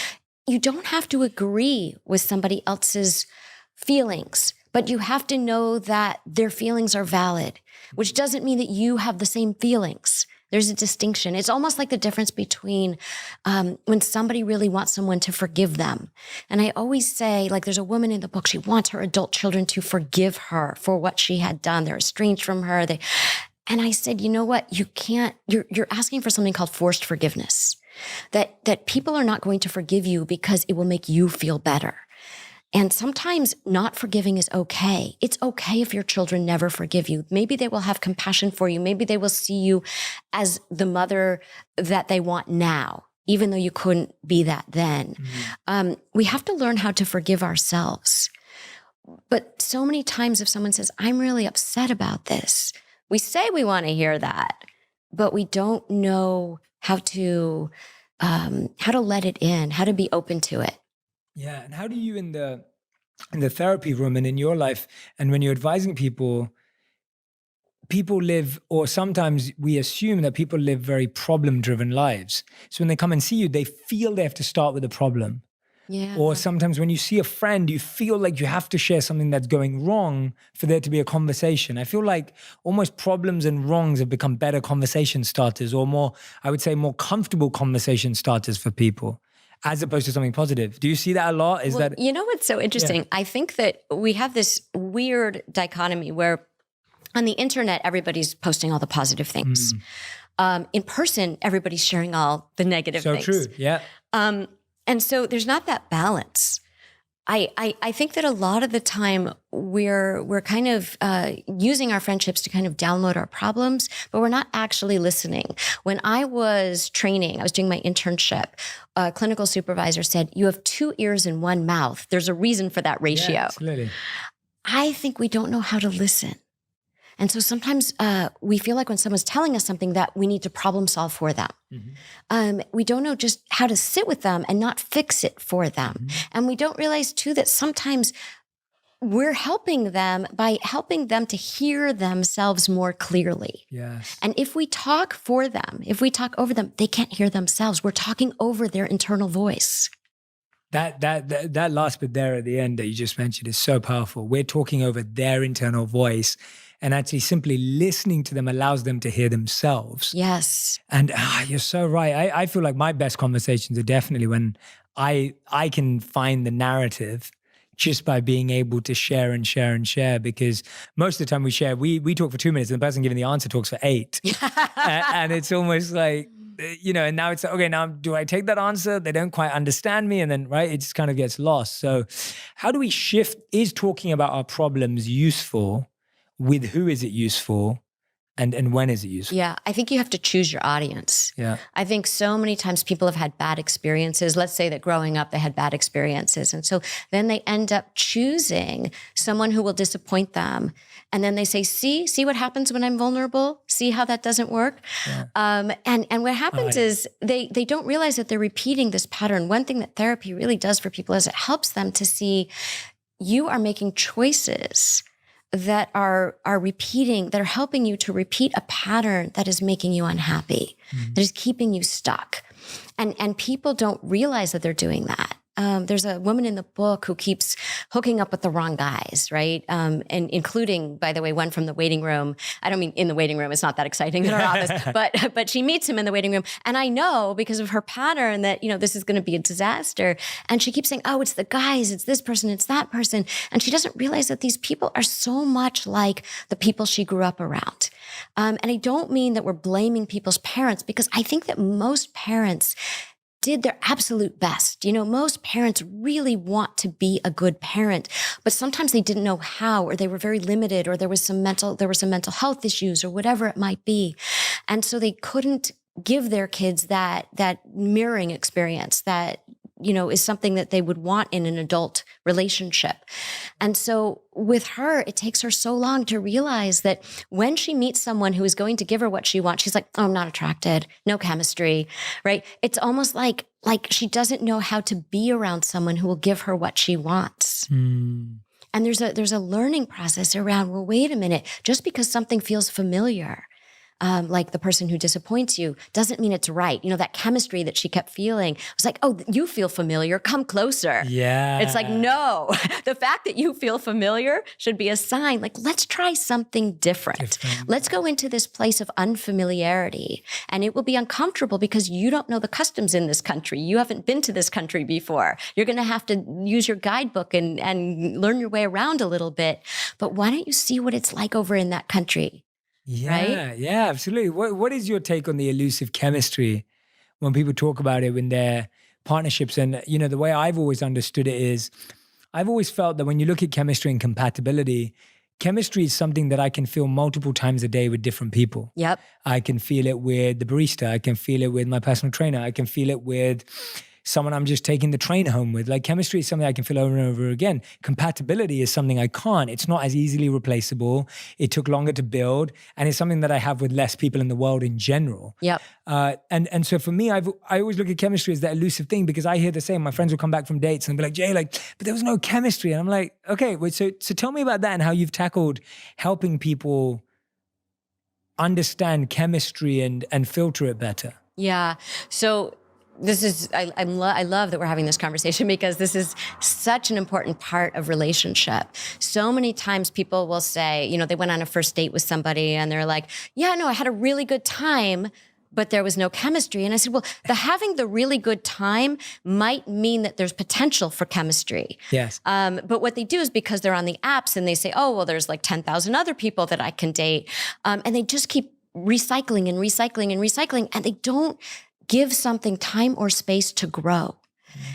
You don't have to agree with somebody else's feelings, but you have to know that their feelings are valid, which doesn't mean that you have the same feelings. There's a distinction. It's almost like the difference between when somebody really wants someone to forgive them. And I always say, like, there's a woman in the book, she wants her adult children to forgive her for what she had done. They're estranged from her. And I said, you know what? You can't, you're asking for something called forced forgiveness, that people are not going to forgive you because it will make you feel better. And sometimes not forgiving is okay. It's okay if your children never forgive you. Maybe they will have compassion for you. Maybe they will see you as the mother that they want now, even though you couldn't be that then. We have to learn how to forgive ourselves. But so many times if someone says, I'm really upset about this, we say we want to hear that, but we don't know how to let it in, how to be open to it. Yeah. And how do you in the therapy room and in your life, and when you're advising people live, or sometimes we assume that people live very problem-driven lives. So when they come and see you, they feel they have to start with a problem. Yeah. Or sometimes when you see a friend, you feel like you have to share something that's going wrong for there to be a conversation. I feel like almost problems and wrongs have become better conversation starters, or more, I would say, more comfortable conversation starters for people, as opposed to something positive. Do you see that a lot? You know what's so interesting? I think that we have this weird dichotomy where on the internet, everybody's posting all the positive things. In person, everybody's sharing all the negative things. So true, yeah. And so there's not that balance. I think that a lot of the time we're kind of using our friendships to kind of download our problems, but we're not actually listening. When I was training, I was doing my internship, a clinical supervisor said, you have 2 ears and 1 mouth. There's a reason for that ratio. Yeah, absolutely. I think we don't know how to listen. And so sometimes we feel like when someone's telling us something that we need to problem solve for them. We don't know just how to sit with them and not fix it for them. And we don't realize too that sometimes we're helping them by helping them to hear themselves more clearly. Yes. And if we talk for them, if we talk over them, they can't hear themselves. We're talking over their internal voice. That last bit there at the end that you just mentioned is so powerful. We're talking over their internal voice, and actually simply listening to them allows them to hear themselves. Yes. And you're so right. I feel like my best conversations are definitely when I can find the narrative just by being able to share and share and share, because most of the time we share, we talk for 2 minutes and the person giving the answer talks for 8. And it's almost like, and now it's, okay, now do I take that answer? They don't quite understand me. And then, right, it just kind of gets lost. So how do we shift? Is talking about our problems useful? With who is it useful? And when is it useful? Yeah, I think you have to choose your audience. Yeah. I think so many times people have had bad experiences. Let's say that growing up, they had bad experiences. And so then they end up choosing someone who will disappoint them. And then they say, see what happens when I'm vulnerable? See how that doesn't work? Yeah. And what happens is they don't realize that they're repeating this pattern. One thing that therapy really does for people is it helps them to see you are making choices that are repeating, that are helping you to repeat a pattern that is making you unhappy, that is keeping you stuck. And people don't realize that they're doing that. There's a woman in the book who keeps hooking up with the wrong guys, right? And including, by the way, one from the waiting room. I don't mean in the waiting room. It's not that exciting in her office, but she meets him in the waiting room. And I know because of her pattern that, this is going to be a disaster. And she keeps saying, oh, it's the guys, it's this person, it's that person. And she doesn't realize that these people are so much like the people she grew up around. And I don't mean that we're blaming people's parents, because I think that most parents did their absolute best. Most parents really want to be a good parent, but sometimes they didn't know how, or they were very limited, or there were some mental health issues or whatever it might be. And so they couldn't give their kids that mirroring experience that, is something that they would want in an adult relationship. And so with her, it takes her so long to realize that when she meets someone who is going to give her what she wants, she's like, oh, I'm not attracted, no chemistry, right? It's almost like she doesn't know how to be around someone who will give her what she wants. And there's a learning process around, well, wait a minute, just because something feels familiar, like the person who disappoints you, doesn't mean it's right. That chemistry that she kept feeling was like, oh, you feel familiar, come closer. Yeah. It's like, no, the fact that you feel familiar should be a sign, like, let's try something different. Let's go into this place of unfamiliarity, and it will be uncomfortable because you don't know the customs in this country. You haven't been to this country before. You're going to have to use your guidebook and learn your way around a little bit. But why don't you see what it's like over in that country? Yeah, right? Yeah, absolutely. What is your take on the elusive chemistry when people talk about it in their partnerships? And, the way I've always understood it is I've always felt that when you look at chemistry and compatibility, chemistry is something that I can feel multiple times a day with different people. Yep. I can feel it with the barista. I can feel it with my personal trainer. I can feel it with someone I'm just taking the train home with. Like chemistry is something I can feel over and over again. Compatibility is something I can't. It's not as easily replaceable. It took longer to build, and it's something that I have with less people in the world in general. Yep. And so for me, I always look at chemistry as that elusive thing, because I hear the same. My friends will come back from dates and be like, Jay, like, but there was no chemistry. And I'm like, okay, wait, so tell me about that and how you've tackled helping people understand chemistry and filter it better. Yeah. So this is, I love that we're having this conversation, because this is such an important part of relationship. So many times people will say, you know, they went on a first date with somebody and they're like, yeah, no, I had a really good time, but there was no chemistry. And I said, well, having the really good time might mean that there's potential for chemistry. Yes. But what they do is, because they're on the apps and they say, oh, well, there's like 10,000 other people that I can date. And they just keep recycling and recycling and recycling, and they don't give something time or space to grow.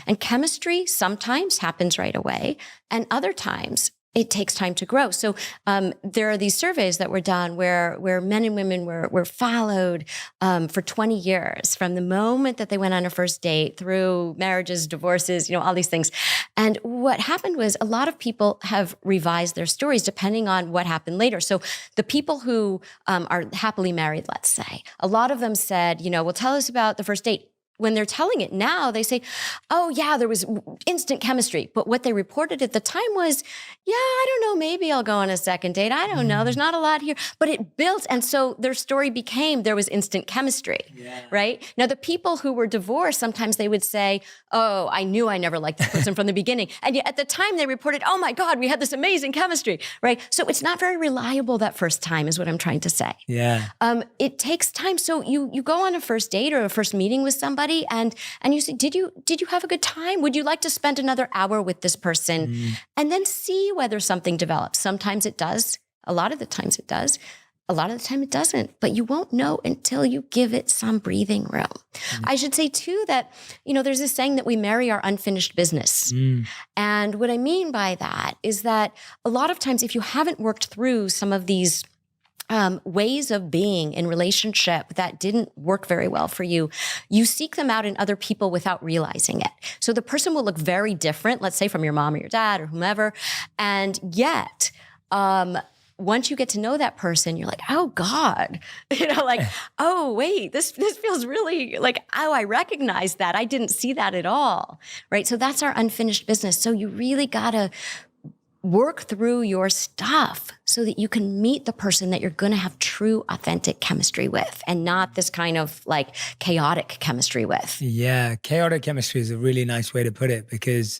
And chemistry sometimes happens right away, and other times it takes time to grow. So there are these surveys that were done where men and women were followed for 20 years, from the moment that they went on a first date through marriages, divorces, you know, all these things. And what happened was, a lot of people have revised their stories depending on what happened later. So the people who are happily married, let's say, a lot of them said, you know, well, tell us about the first date. When they're telling it now, they say, oh yeah, there was instant chemistry. But what they reported at the time was, yeah, I don't know, maybe I'll go on a second date. I don't know, there's not a lot here. But it built, and so their story became, there was instant chemistry, right? Now, the people who were divorced, sometimes they would say, oh, I knew I never liked this person from the beginning. And yet at the time they reported, oh my God, we had this amazing chemistry, right? So it's not very reliable that first time, is what I'm trying to say. Yeah. It takes time. So you go on a first date or a first meeting with somebody, and you say, did you have a good time? Would you like to spend another hour with this person? And then see whether something develops. Sometimes it does. A lot of the times it does. A lot of the time it doesn't. But you won't know until you give it some breathing room. I should say too that, you know, there's this saying that we marry our unfinished business. And what I mean by that is that a lot of times, if you haven't worked through some of these ways of being in relationship that didn't work very well for you, you seek them out in other people without realizing it. So the person will look very different, let's say from your mom or your dad or whomever. And yet, once you get to know that person, you're like, oh God, you know, like, oh wait, this feels really like, oh, I recognize that. I didn't see that at all, right? So that's our unfinished business. So you really gotta work through your stuff so that you can meet the person that you're going to have true, authentic chemistry with, and not this kind of like chaotic chemistry with. Yeah, chaotic chemistry is a really nice way to put it, because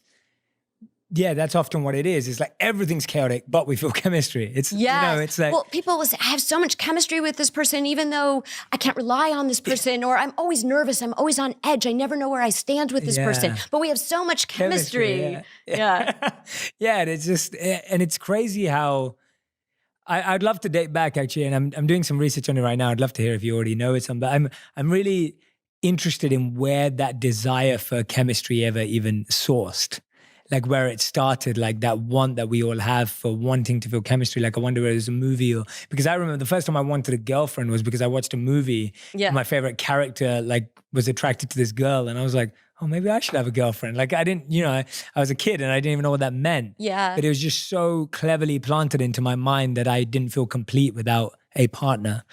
yeah, that's often what it is. It's like everything's chaotic, but we feel chemistry. It's, you know, it's like, well, people will say, I have so much chemistry with this person, even though I can't rely on this person, or I'm always nervous. I'm always on edge. I never know where I stand with this person, but we have so much chemistry. Yeah. Yeah. And it's just, and it's crazy how I'd love to date back actually. And I'm doing some research on it right now. I'd love to hear if you already know it. But I'm really interested in where that desire for chemistry ever even sourced. Like where it started, like that want that we all have for wanting to feel chemistry. Like I wonder whether it was a movie, or because I remember the first time I wanted a girlfriend was because I watched a movie. Yeah. My favorite character like was attracted to this girl, and I was like, oh, maybe I should have a girlfriend. Like I didn't, you know, I was a kid and I didn't even know what that meant. Yeah. But it was just so cleverly planted into my mind that I didn't feel complete without a partner.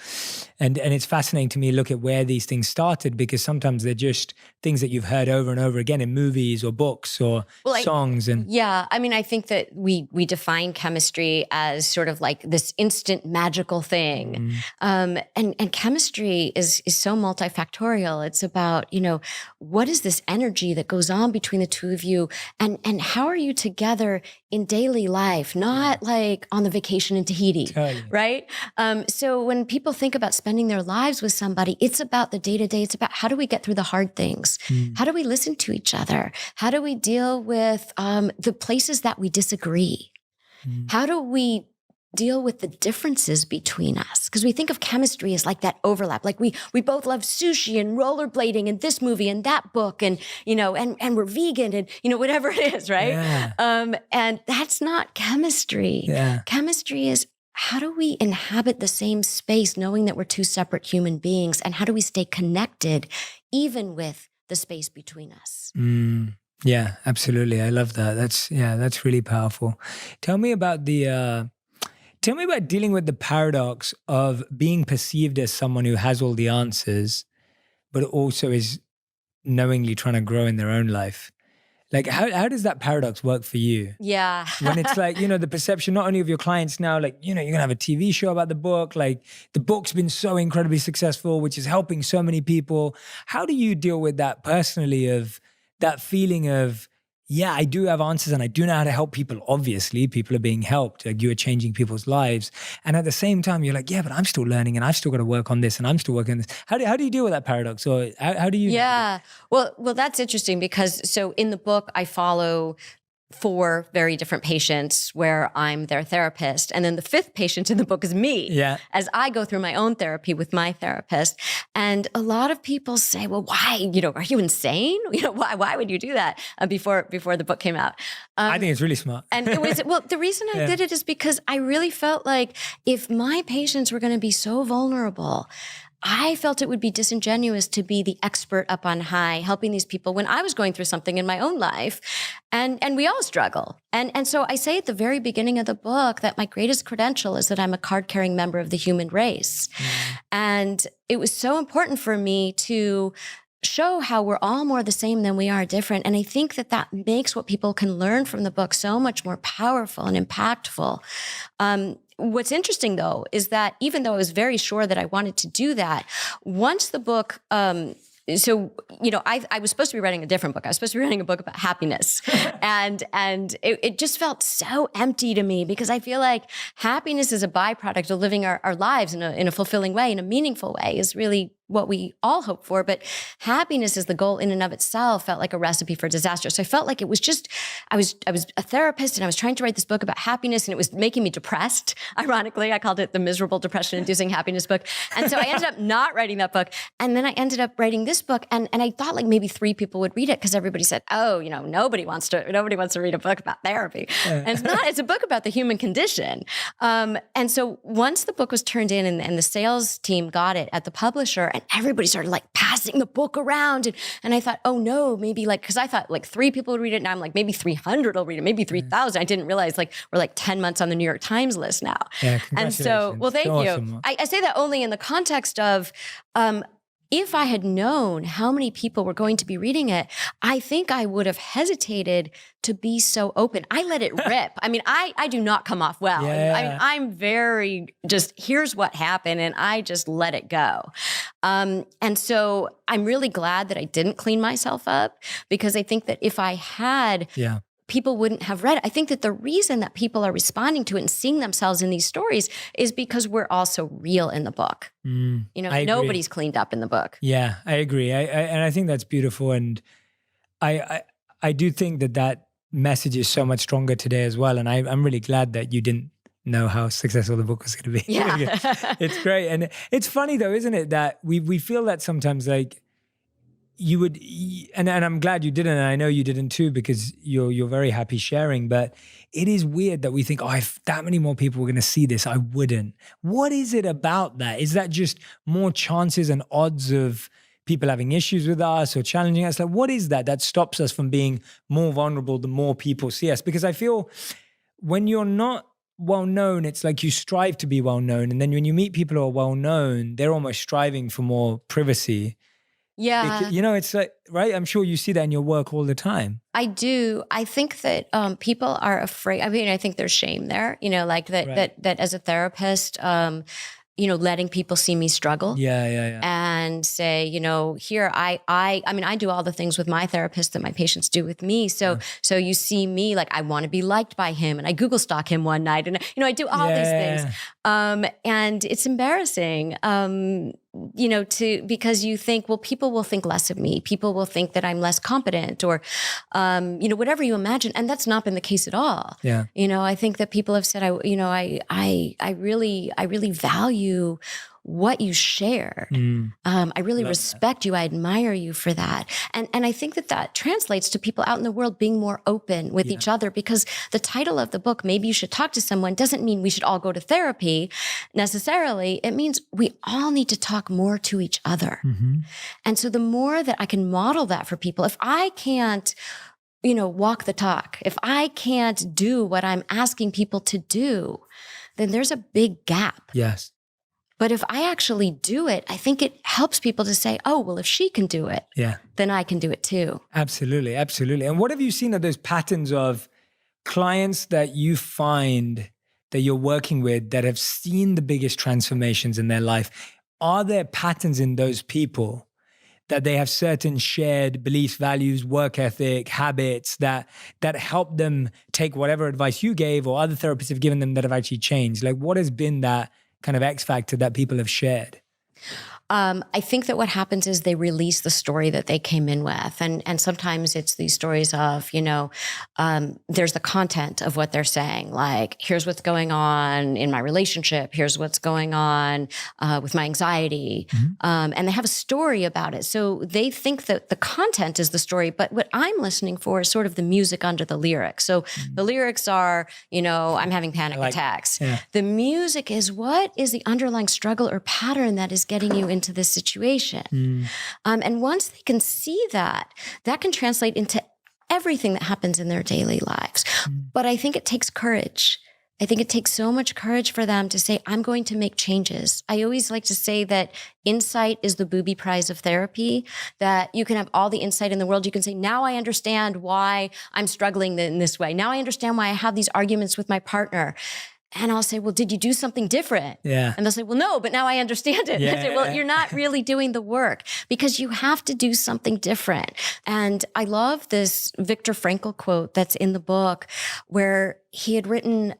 And it's fascinating to me look at where these things started, because sometimes they're just things that you've heard over and over again in movies or books or songs. Yeah, I mean, I think that we define chemistry as sort of like this instant magical thing. And chemistry is so multifactorial. It's about, you know, what is this energy that goes on between the two of you, and how are you together in daily life, not like on the vacation in Tahiti, right? So when people think about spending their lives with somebody, it's about the day-to-day. It's about how do we get through the hard things? How do we listen to each other? How do we deal with the places that we disagree? How do we deal with the differences between us. Because we think of chemistry as like that overlap. Like we both love sushi and rollerblading and this movie and that book and, and we're vegan and, whatever it is, right? Yeah. And that's not chemistry. Yeah. Chemistry is, how do we inhabit the same space knowing that we're two separate human beings? And how do we stay connected even with the space between us? Yeah, absolutely. I love that. That's really powerful. Tell me about dealing with the paradox of being perceived as someone who has all the answers, but also is knowingly trying to grow in their own life. Like, how does that paradox work for you? Yeah. When it's like, the perception not only of your clients now, like, you're going to have a TV show about the book, like the book's been so incredibly successful, which is helping so many people. How do you deal with that personally, of that feeling of, yeah, I do have answers and I do know how to help people. Obviously, people are being helped. Like, you are changing people's lives. And at the same time, you're like, yeah, but I'm still learning and I've still got to work on this and I'm still working on this. How do you deal with that paradox? Or how do you? Yeah. Well, that's interesting because so in the book, I follow 4 very different patients where I'm their therapist. And then the 5th patient in the book is me as I go through my own therapy with my therapist. And a lot of people say, well, why, are you insane? Why would you do that before the book came out? I think it's really smart. And it was, well, the reason I did it is because I really felt like if my patients were going to be so vulnerable, I felt it would be disingenuous to be the expert up on high, helping these people when I was going through something in my own life. And we all struggle. And so I say at the very beginning of the book that my greatest credential is that I'm a card-carrying member of the human race. And it was so important for me to show how we're all more the same than we are different. And I think that makes what people can learn from the book so much more powerful and impactful. What's interesting, though, is that even though I was very sure that I wanted to do that, once the book, I was supposed to be writing a different book. I was supposed to be writing a book about happiness. and it just felt so empty to me because I feel like happiness is a byproduct of living our lives in a fulfilling way, in a meaningful way, is really what we all hope for. But happiness is the goal in and of itself, felt like a recipe for disaster. So I felt like it was just, I was a therapist and I was trying to write this book about happiness and it was making me depressed. Ironically, I called it the miserable depression inducing happiness book. And so I ended up not writing that book. And then I ended up writing this book. And I thought like maybe 3 people would read it because everybody said, oh, nobody wants to read a book about therapy. And it's not, it's a book about the human condition. And so once the book was turned in and the sales team got it at the publisher, and everybody started like passing the book around. And I thought, oh no, maybe because I thought like 3 people would read it. Now I'm like, maybe 300 will read it, maybe 3,000. I didn't realize we're like 10 months on the New York Times list now. Yeah, and so, well, thank you. Awesome. I say that only in the context of, if I had known how many people were going to be reading it, I think I would have hesitated to be so open. I let it rip. I mean, I do not come off well. Yeah. I mean, I'm very just, here's what happened, and I just let it go. And so I'm really glad that I didn't clean myself up, because I think that if I had, people wouldn't have read it. I think that the reason that people are responding to it and seeing themselves in these stories is because we're also real in the book. Nobody's cleaned up in the book. Yeah, I agree. And I think that's beautiful. And I do think that message is so much stronger today as well. And I'm really glad that you didn't know how successful the book was going to be. Yeah. It's great. And it's funny though, isn't it? That we feel that sometimes like, you would, and I'm glad you didn't, and I know you didn't too, because you're very happy sharing, but it is weird that we think, if that many more people were going to see this, I wouldn't. What is it about that? Is that just more chances and odds of people having issues with us or challenging us? Like, what is that stops us from being more vulnerable the more people see us? Because I feel when you're not well known, it's like you strive to be well known, and then when you meet people who are well known, they're almost striving for more privacy. Yeah. It's like, right? I'm sure you see that in your work all the time. I do. I think that people are afraid. I mean, I think there's shame there, that as a therapist, letting people see me struggle. Yeah. And say, here, I do all the things with my therapist that my patients do with me. So you see me, like, I want to be liked by him, and I Google stalk him one night, and I do all these things. And it's embarrassing. because you think, well, people will think less of me. People will think that I'm less competent or, whatever you imagine. And that's not been the case at all. Yeah. I think that people have said, I really value what you share. I really respect you. I admire you for that. And I think that translates to people out in the world being more open with each other, because the title of the book, Maybe You Should Talk to Someone, doesn't mean we should all go to therapy necessarily. It means we all need to talk more to each other. And so the more that I can model that for people, if I can't, walk the talk, if I can't do what I'm asking people to do, then there's a big gap. Yes. But if I actually do it, I think it helps people to say, oh, well, if she can do it, then I can do it too. Absolutely, absolutely. And what have you seen of those patterns of clients that you find that you're working with that have seen the biggest transformations in their life? Are there patterns in those people that they have certain shared beliefs, values, work ethic, habits that help them take whatever advice you gave or other therapists have given them that have actually changed? Like, what has been that kind of X factor that people have shared? I think that what happens is they release the story that they came in with. And sometimes it's these stories of, there's the content of what they're saying. Like, here's what's going on in my relationship. Here's what's going on with my anxiety. And they have a story about it. So they think that the content is the story. But what I'm listening for is sort of the music under the lyrics. So the lyrics are, I'm having panic attacks. Yeah. The music is, what is the underlying struggle or pattern that is getting you into this situation? And once they can see that can translate into everything that happens in their daily lives. But I think it takes courage. I think it takes so much courage for them to say, I'm going to make changes. I always like to say that insight is the booby prize of therapy, that you can have all the insight in the world. You can say, now I understand why I'm struggling in this way. Now I understand why I have these arguments with my partner. And I'll say, well, did you do something different? Yeah. And they'll say, well, no, but now I understand it. Yeah. I say, well, you're not really doing the work, because you have to do something different. And I love this Viktor Frankl quote that's in the book, where he had written,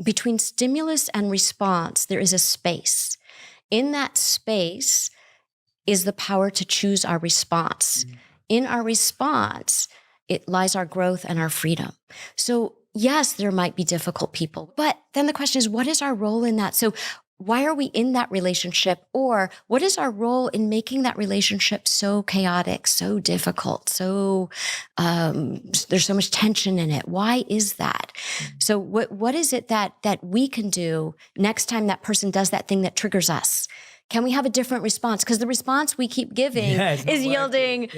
between stimulus and response, there is a space. In that space is the power to choose our response. In our response, it lies our growth and our freedom. So yes, there might be difficult people, but then the question is, what is our role in that? So why are we in that relationship? Or what is our role in making that relationship so chaotic, so difficult, so there's so much tension in it? Why is that? So what is it that we can do next time that person does that thing that triggers us? Can we have a different response? Because the response we keep giving is yielding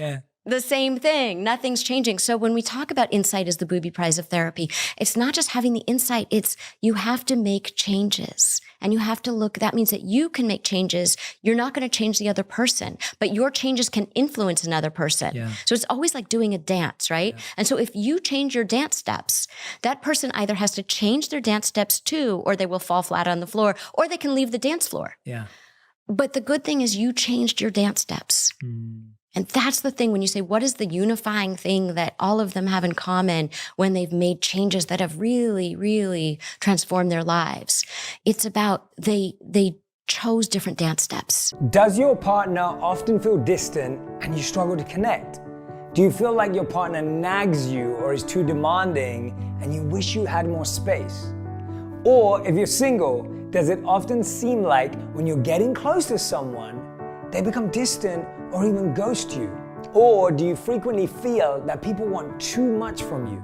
the same thing. Nothing's changing. So when we talk about insight as the booby prize of therapy, it's not just having the insight, it's you have to make changes. And you have to look, that means that you can make changes. You're not going to change the other person, but your changes can influence another person. Yeah. So it's always like doing a dance, right? Yeah. And so if you change your dance steps, that person either has to change their dance steps too, or they will fall flat on the floor, or they can leave the dance floor. Yeah. But the good thing is you changed your dance steps. And that's the thing when you say, what is the unifying thing that all of them have in common when they've made changes that have really, really transformed their lives? It's about they chose different dance steps. Does your partner often feel distant and you struggle to connect? Do you feel like your partner nags you or is too demanding and you wish you had more space? Or if you're single, does it often seem like when you're getting close to someone, they become distant or even ghost you? Or do you frequently feel that people want too much from you?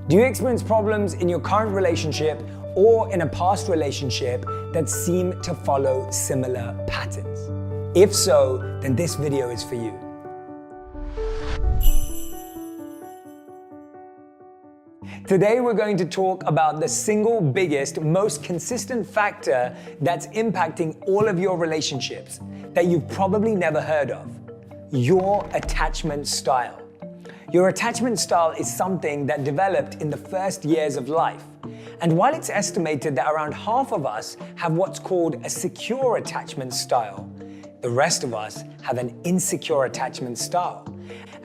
Do you experience problems in your current relationship or in a past relationship that seem to follow similar patterns? If so, then this video is for you. Today we're going to talk about the single biggest, most consistent factor that's impacting all of your relationships that you've probably never heard of: your attachment style. Your attachment style is something that developed in the first years of life. And while it's estimated that around half of us have what's called a secure attachment style, the rest of us have an insecure attachment style.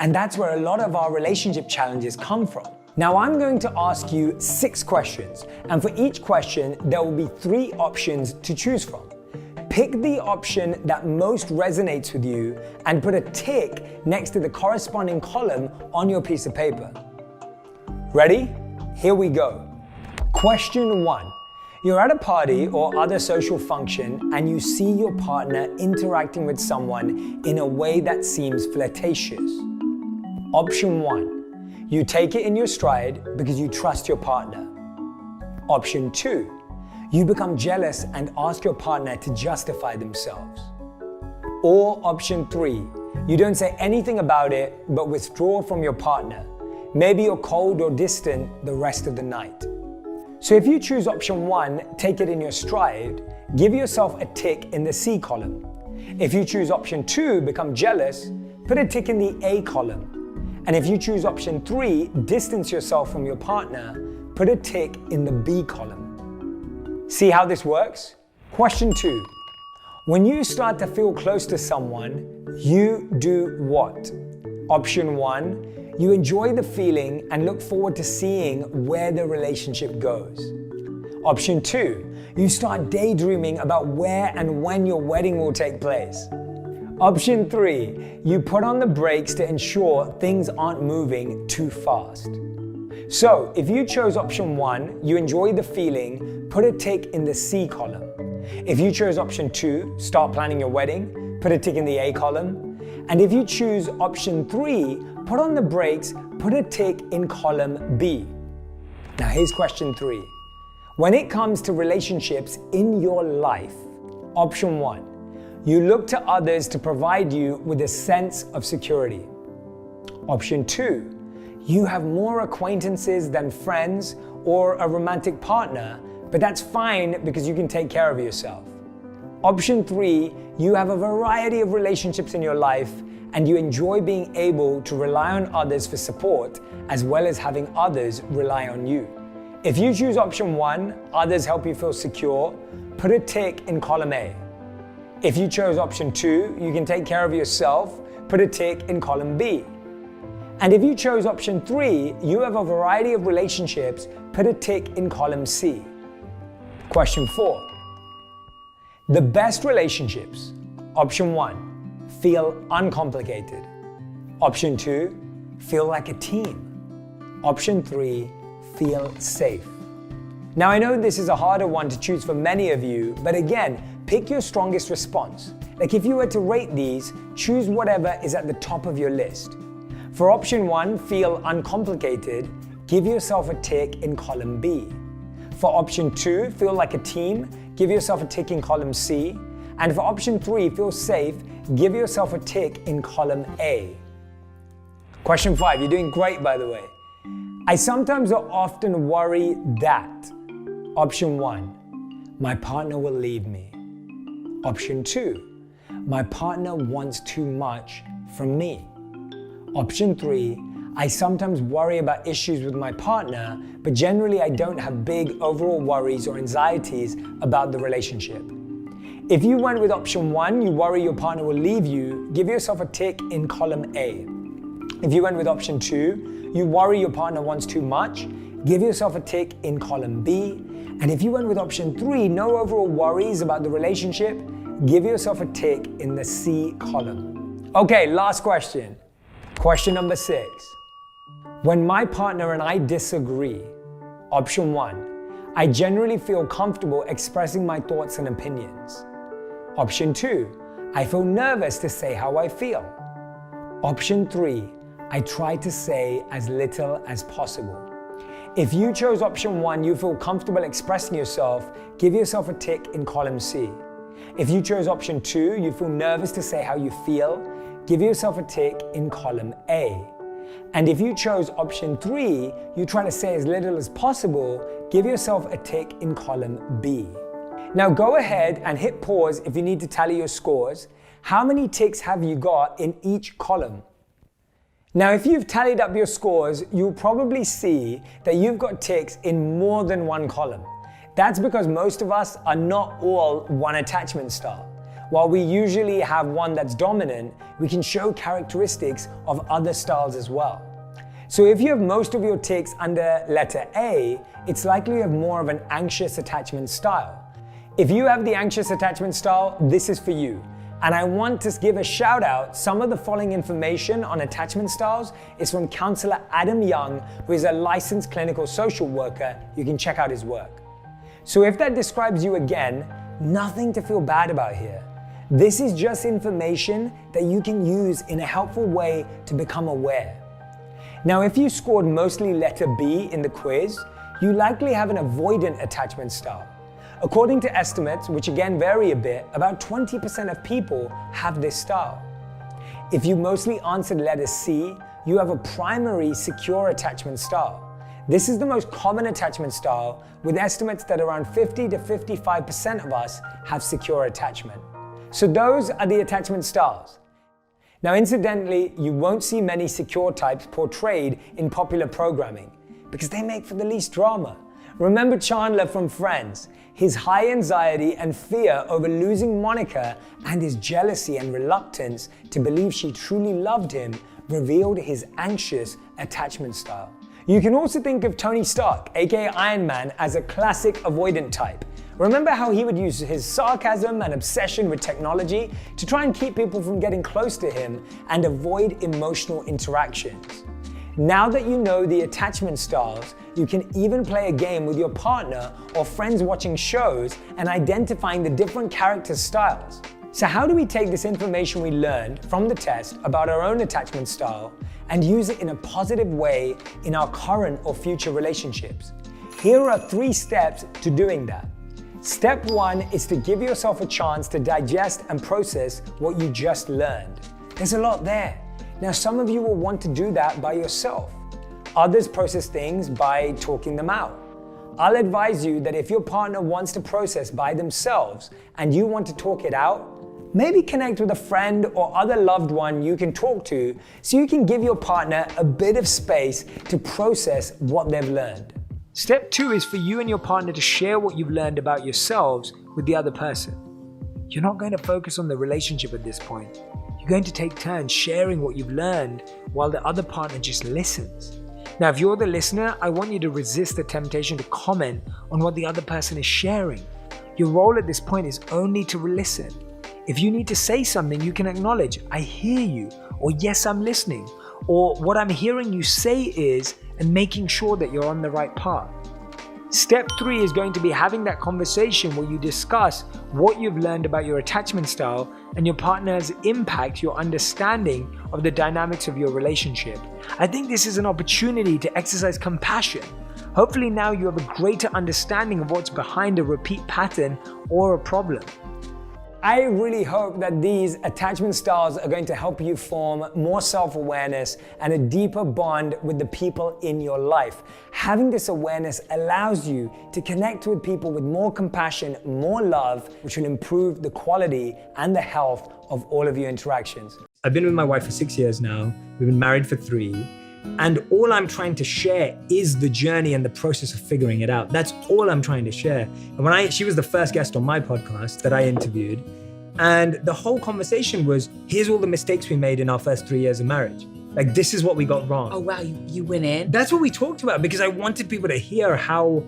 And that's where a lot of our relationship challenges come from. Now I'm going to ask you 6 questions, and for each question, there will be 3 options to choose from. Pick the option that most resonates with you and put a tick next to the corresponding column on your piece of paper. Ready? Here we go. Question 1. You're at a party or other social function and you see your partner interacting with someone in a way that seems flirtatious. Option 1. You take it in your stride because you trust your partner. Option 2. You become jealous and ask your partner to justify themselves. Or option 3. You don't say anything about it but withdraw from your partner. Maybe you're cold or distant the rest of the night. So if you choose option 1, take it in your stride, give yourself a tick in the C column. If you choose option 2, become jealous, put a tick in the A column. And if you choose option 3, distance yourself from your partner, put a tick in the B column. See how this works? Question 2. When you start to feel close to someone, you do what? Option 1. You enjoy the feeling and look forward to seeing where the relationship goes. Option 2, you start daydreaming about where and when your wedding will take place. Option 3, you put on the brakes to ensure things aren't moving too fast. So if you chose option 1, you enjoy the feeling, put a tick in the C column. If you chose option 2, start planning your wedding, put a tick in the A column. And if you choose option 3, put on the brakes, put a tick in column B. Now here's question 3. When it comes to relationships in your life, option 1, you look to others to provide you with a sense of security. Option 2, you have more acquaintances than friends or a romantic partner, but that's fine because you can take care of yourself. Option 3, you have a variety of relationships in your life and you enjoy being able to rely on others for support as well as having others rely on you. If you choose option 1, others help you feel secure, put a tick in column A. If you chose option 2, you can take care of yourself, put a tick in column B. And if you chose option 3, you have a variety of relationships, put a tick in column C. Question 4. The best relationships, option 1, feel uncomplicated. Option 2, feel like a team. Option 3, feel safe. Now I know this is a harder one to choose for many of you, but again, pick your strongest response. Like if you were to rate these, choose whatever is at the top of your list. For option 1, feel uncomplicated, give yourself a tick in column B. For option 2, feel like a team, give yourself a tick in column C. And for option 3, feel safe, give yourself a tick in column A. Question 5, you're doing great by the way. I sometimes or often worry that. Option 1, my partner will leave me. Option 2, my partner wants too much from me. Option 3, I sometimes worry about issues with my partner, but generally I don't have big overall worries or anxieties about the relationship. If you went with option 1, you worry your partner will leave you, give yourself a tick in column A. If you went with option 2, you worry your partner wants too much, give yourself a tick in column B. And if you went with option 3, no overall worries about the relationship, give yourself a tick in the C column. Okay, last question. Question number 6. When my partner and I disagree, option 1, I generally feel comfortable expressing my thoughts and opinions. Option 2, I feel nervous to say how I feel. Option 3, I try to say as little as possible. If you chose option 1, you feel comfortable expressing yourself, give yourself a tick in column C. If you chose option 2, you feel nervous to say how you feel, give yourself a tick in column A. And if you chose option 3, you try to say as little as possible, give yourself a tick in column B. Now go ahead and hit pause if you need to tally your scores. How many ticks have you got in each column? Now if you've tallied up your scores, you'll probably see that you've got ticks in more than one column. That's because most of us are not all one attachment style. While we usually have one that's dominant, we can show characteristics of other styles as well. So if you have most of your ticks under letter A, it's likely you have more of an anxious attachment style. If you have the anxious attachment style, this is for you. And I want to give a shout out. Some of the following information on attachment styles is from counselor Adam Young, who is a licensed clinical social worker. You can check out his work. So if that describes you again, nothing to feel bad about here. This is just information that you can use in a helpful way to become aware. Now, if you scored mostly letter B in the quiz, you likely have an avoidant attachment style. According to estimates, which again vary a bit, about 20% of people have this style. If you mostly answered letter C, you have a primary secure attachment style. This is the most common attachment style, with estimates that around 50 to 55% of us have secure attachment. So those are the attachment styles. Now, incidentally, you won't see many secure types portrayed in popular programming because they make for the least drama. Remember Chandler from Friends? His high anxiety and fear over losing Monica and his jealousy and reluctance to believe she truly loved him revealed his anxious attachment style. You can also think of Tony Stark, aka Iron Man, as a classic avoidant type. Remember how he would use his sarcasm and obsession with technology to try and keep people from getting close to him and avoid emotional interactions? Now that you know the attachment styles, you can even play a game with your partner or friends watching shows and identifying the different character styles. So how do we take this information we learned from the test about our own attachment style and use it in a positive way in our current or future relationships? Here are 3 steps to doing that. Step 1 is to give yourself a chance to digest and process what you just learned. There's a lot there. Now, some of you will want to do that by yourself. Others process things by talking them out. I'll advise you that if your partner wants to process by themselves and you want to talk it out, maybe connect with a friend or other loved one you can talk to so you can give your partner a bit of space to process what they've learned. Step 2 is for you and your partner to share what you've learned about yourselves with the other person. You're not going to focus on the relationship at this point. You're going to take turns sharing what you've learned while the other partner just listens. Now, if you're the listener, I want you to resist the temptation to comment on what the other person is sharing. Your role at this point is only to listen. If you need to say something, you can acknowledge, I hear you, or yes, I'm listening, or what I'm hearing you say is, and making sure that you're on the right path. Step 3 is going to be having that conversation where you discuss what you've learned about your attachment style and your partner's impact, your understanding of the dynamics of your relationship. I think this is an opportunity to exercise compassion. Hopefully now you have a greater understanding of what's behind a repeat pattern or a problem. I really hope that these attachment styles are going to help you form more self-awareness and a deeper bond with the people in your life. Having this awareness allows you to connect with people with more compassion, more love, which will improve the quality and the health of all of your interactions. I've been with my wife for 6 years now. We've been married for 3. And all I'm trying to share is the journey and the process of figuring it out. That's all I'm trying to share. And she was the first guest on my podcast that I interviewed. And the whole conversation was, here's all the mistakes we made in our first 3 years of marriage. Like, this is what we got wrong. Oh, wow. You went in? That's what we talked about because I wanted people to hear how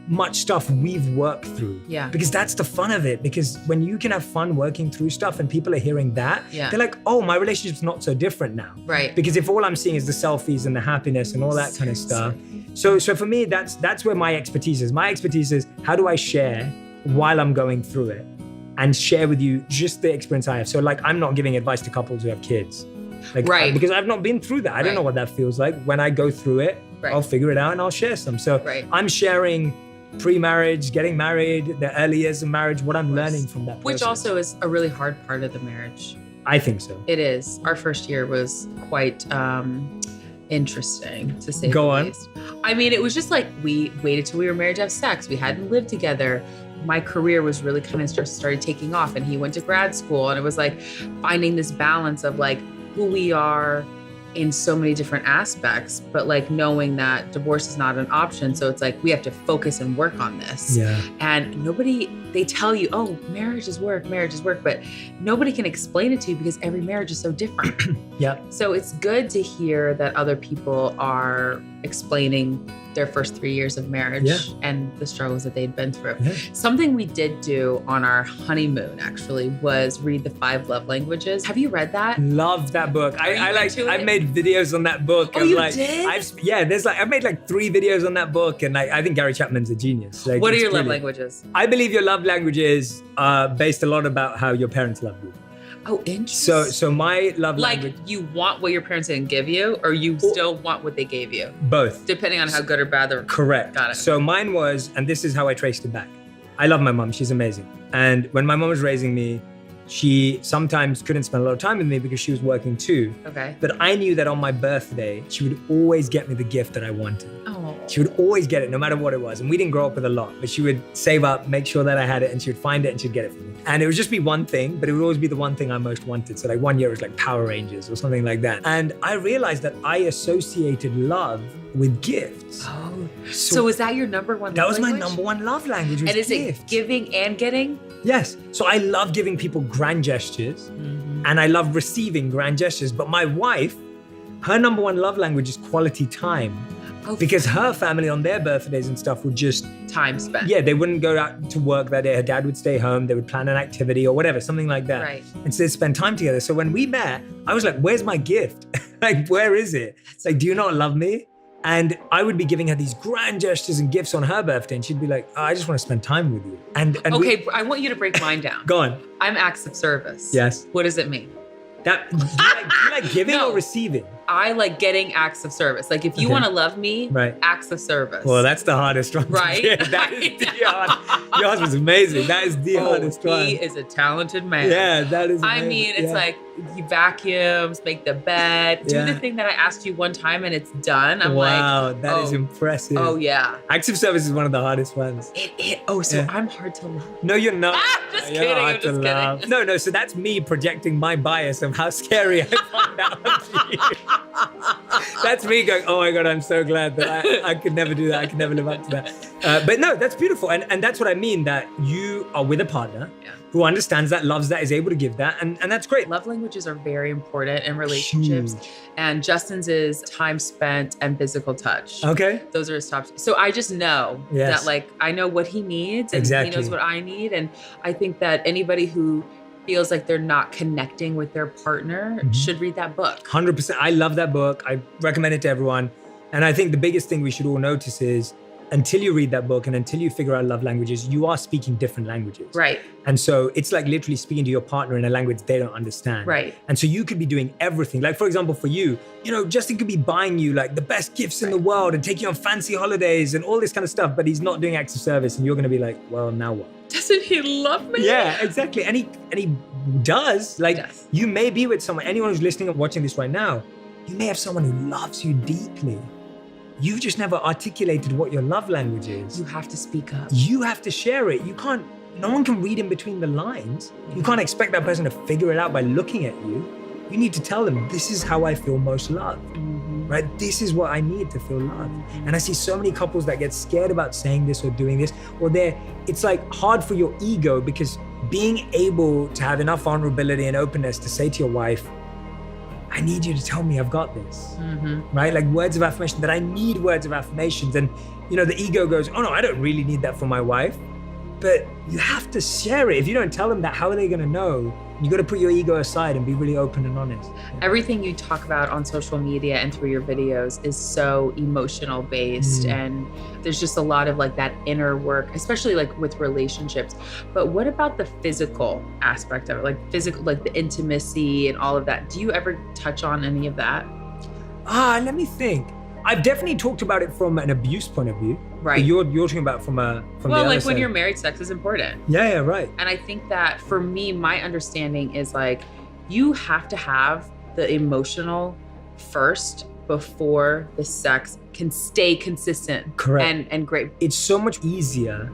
much stuff we've worked through. Yeah. Because that's the fun of it. Because when you can have fun working through stuff and people are hearing that, they're like, oh, my relationship's not so different now. Right. Because if all I'm seeing is the selfies and the happiness and all that kind of stuff. So for me, that's where my expertise is. My expertise is how do I share while I'm going through it and share with you just the experience I have. So like, I'm not giving advice to couples who have kids. Like, because I've not been through that. I don't know what that feels like. When I go through it, I'll figure it out and I'll share some. So I'm sharing pre-marriage, getting married, the early years of marriage, what I'm learning from that process. Which also is a really hard part of the marriage. I think so. It is. Our first year was quite interesting, to say the least. I mean, it was just like we waited till we were married to have sex. We hadn't lived together. My career was really kind of started taking off, and he went to grad school, and it was like finding this balance of like who we are in so many different aspects, but like knowing that divorce is not an option. So it's like, we have to focus and work on this. Yeah. And nobody they tell you, oh, marriage is work, but nobody can explain it to you because every marriage is so different. Yeah. So it's good to hear that other people are explaining their first 3 years of marriage and the struggles that they'd been through. Yeah. Something we did do on our honeymoon actually was read the 5 love languages. Have you read that? Love that book. I've made videos on that book. Oh, you did? I've made like 3 videos on that book, and I think Gary Chapman's a genius. Like, What are it's your love brilliant. languages? I believe your love languages are based a lot about how your parents love you. Oh, interesting. So my love language, Like you want what your parents didn't give you, or you still want what they gave you? both. Depending on how good or bad they're. Correct. Got it. So mine was, and this is how I traced it back. I love my mom. She's amazing. And when my mom was raising me, she sometimes couldn't spend a lot of time with me because she was working too. Okay. But I knew that on my birthday, she would always get me the gift that I wanted. Oh. She would always get it, no matter what it was. And we didn't grow up with a lot, but she would save up, make sure that I had it, and she would find it and she'd get it for me. And it would just be one thing, but it would always be the one thing I most wanted. So like one year it was like Power Rangers or something like that. And I realized that I associated love with gifts. Oh. So is that your number one? That was my language? number one love language. Was And is gifts. it giving and getting? Yes. So I love giving people grand gestures, and I love receiving grand gestures. But my wife, her number one love language is quality time. Oh, Because her family on their birthdays and stuff would just, time spent. yeah, they wouldn't go out to work that day. Her dad would stay home. They would plan an activity or whatever, something like that. Right. And so they'd spend time together. So when we met, I was like, where's my gift? Like, where is it? It's like, do you not love me? And I would be giving her these grand gestures and gifts on her birthday. And she'd be like, oh, I just want to spend time with you. And Okay, I want you to break mine down. go on. I'm acts of service. Yes. What does it mean? That, do you like giving No. or receiving? I like getting acts of service. Like if you Okay. want to love me, Right. acts of service. Well, that's the hardest one. to Right? get. That is the hard. Yours was amazing. That is the hardest one. He is a talented man. Yeah, that is I amazing. mean, it's Yeah. like he vacuums, make the bed, do Yeah. the thing that I asked you one time and it's done. I'm wow, like, that is oh, impressive. oh yeah. Acts of service is one of the hardest ones. So Yeah. I'm hard to love. No, you're not. Just You're kidding, not I'm hard to just love. kidding. No, so that's me projecting my bias of how scary I find that on you. That's me going, oh my God, I'm so glad that I could never do that. I could never live up to that. But no, that's beautiful. And that's what I mean, that you are with a partner who understands that, loves that, is able to give that. And that's great. Love languages are very important in relationships. Huge. And Justin's is time spent and physical touch. Okay. Those are his top. So I just know Yes. that like I know what he needs and Exactly. he knows what I need. And I think that anybody who feels like they're not connecting with their partner should read that book. 100%. I love that book. I recommend it to everyone. And I think the biggest thing we should all notice is until you read that book and until you figure out love languages, you are speaking different languages. Right. And so it's like literally speaking to your partner in a language they don't understand. Right. And so you could be doing everything. Like, for example, for you, Justin could be buying you like the best gifts in the world and taking you on fancy holidays and all this kind of stuff, but he's not doing acts of service. And you're going to be like, well, now what? Doesn't he love me? Yeah, exactly. And he does. Like, He does. you may be with someone, anyone who's listening and watching this right now, you may have someone who loves you deeply. You've just never articulated what your love language is. You have to speak up. You have to share it. No one can read in between the lines. You can't expect that person to figure it out by looking at you. You need to tell them, this is how I feel most loved, right? This is what I need to feel loved. And I see so many couples that get scared about saying this or doing this, or it's like hard for your ego, because being able to have enough vulnerability and openness to say to your wife, I need you to tell me I've got this, right? Like words of affirmation, that I need words of affirmations. And, the ego goes, oh no, I don't really need that from my wife. But you have to share it. If you don't tell them that, how are they going to know? You got to put your ego aside and be really open and honest. Everything you talk about on social media and through your videos is so emotional based. And there's just a lot of like that inner work, especially like with relationships. But what about the physical aspect of it? Like physical, like the intimacy and all of that. Do you ever touch on any of that? Let me think. I've definitely talked about it from an abuse point of view. Right. But you're talking about from the other like side. when you're married, sex is important. Yeah, right. And I think that for me, my understanding is like, you have to have the emotional first before the sex can stay consistent. Correct. And great. It's so much easier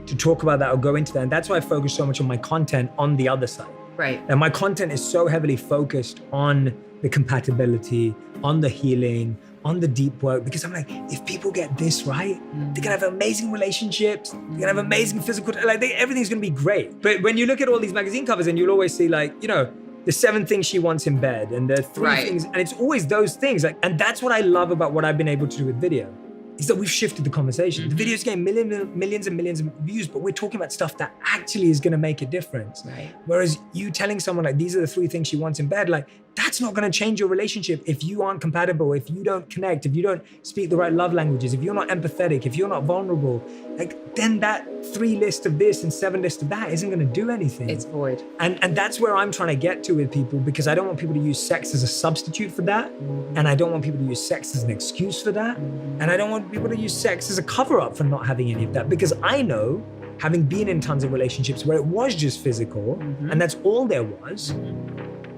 to talk about that or go into that. And that's why I focus so much on my content on the other side. Right. And my content is so heavily focused on the compatibility, on the healing, on the deep work, because I'm like, if people get this right, they're gonna have amazing relationships, they're gonna have amazing physical, everything's gonna be great. But when you look at all these magazine covers and you'll always see the 7 things she wants in bed and the 3 things, and it's always those things. And that's what I love about what I've been able to do with video, is that we've shifted the conversation. The video's getting millions and millions of views, but we're talking about stuff that actually is gonna make a difference. Right. Whereas you telling someone like, these are the 3 things she wants in bed, like, that's not gonna change your relationship if you aren't compatible, if you don't connect, if you don't speak the right love languages, if you're not empathetic, if you're not vulnerable, then that 3 list of this and 7 list of that isn't gonna do anything. It's void. And that's where I'm trying to get to with people, because I don't want people to use sex as a substitute for that. And I don't want people to use sex as an excuse for that. And I don't want people to use sex as a cover-up for not having any of that, because I know, having been in tons of relationships where it was just physical and that's all there was,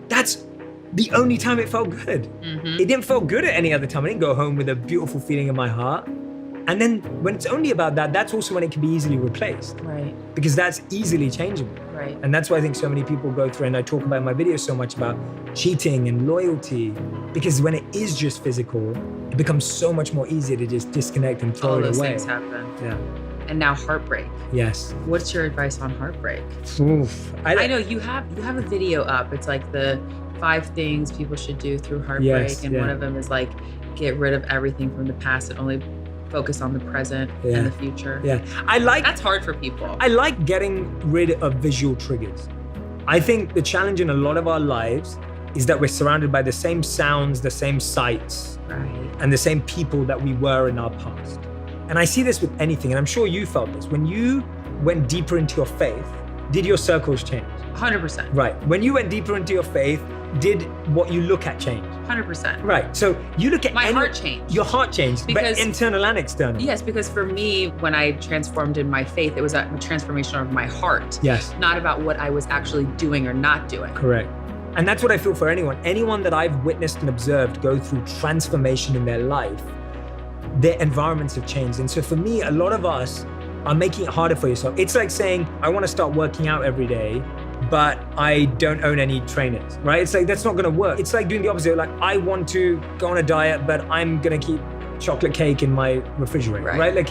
that's the only time it felt good. It didn't feel good at any other time. I didn't go home with a beautiful feeling in my heart. And then when it's only about that, that's also when it can be easily replaced. Right. Because that's easily changeable. Right. And that's why I think so many people go through, and I talk about in my videos so much about cheating and loyalty, because when it is just physical, it becomes so much more easier to just disconnect and throw it away. All those things happen. Yeah. And now heartbreak. Yes. What's your advice on heartbreak? Oof. I know you have a video up. It's like the 5 things people should do through heartbreak. And one of them is like, get rid of everything from the past and only focus on the present and the future. Yeah. That's hard for people. I like getting rid of visual triggers. I think the challenge in a lot of our lives is that we're surrounded by the same sounds, the same sights, and the same people that we were in our past. And I see this with anything, and I'm sure you felt this. When you went deeper into your faith, did your circles change? 100%. Right. When you went deeper into your faith, did what you look at change? 100%. Right. So you look at my heart changed. Your heart changed, because, but internal and external. Yes, because for me, when I transformed in my faith, it was a transformation of my heart. Yes. Not about what I was actually doing or not doing. Correct. And that's what I feel for anyone. Anyone that I've witnessed and observed go through transformation in their life, their environments have changed. And so for me, a lot of us are making it harder for yourself. It's like saying, I want to start working out every day, but I don't own any trainers, right? It's like, that's not gonna work. It's like doing the opposite. Like, I want to go on a diet, but I'm gonna keep chocolate cake in my refrigerator, right? Like,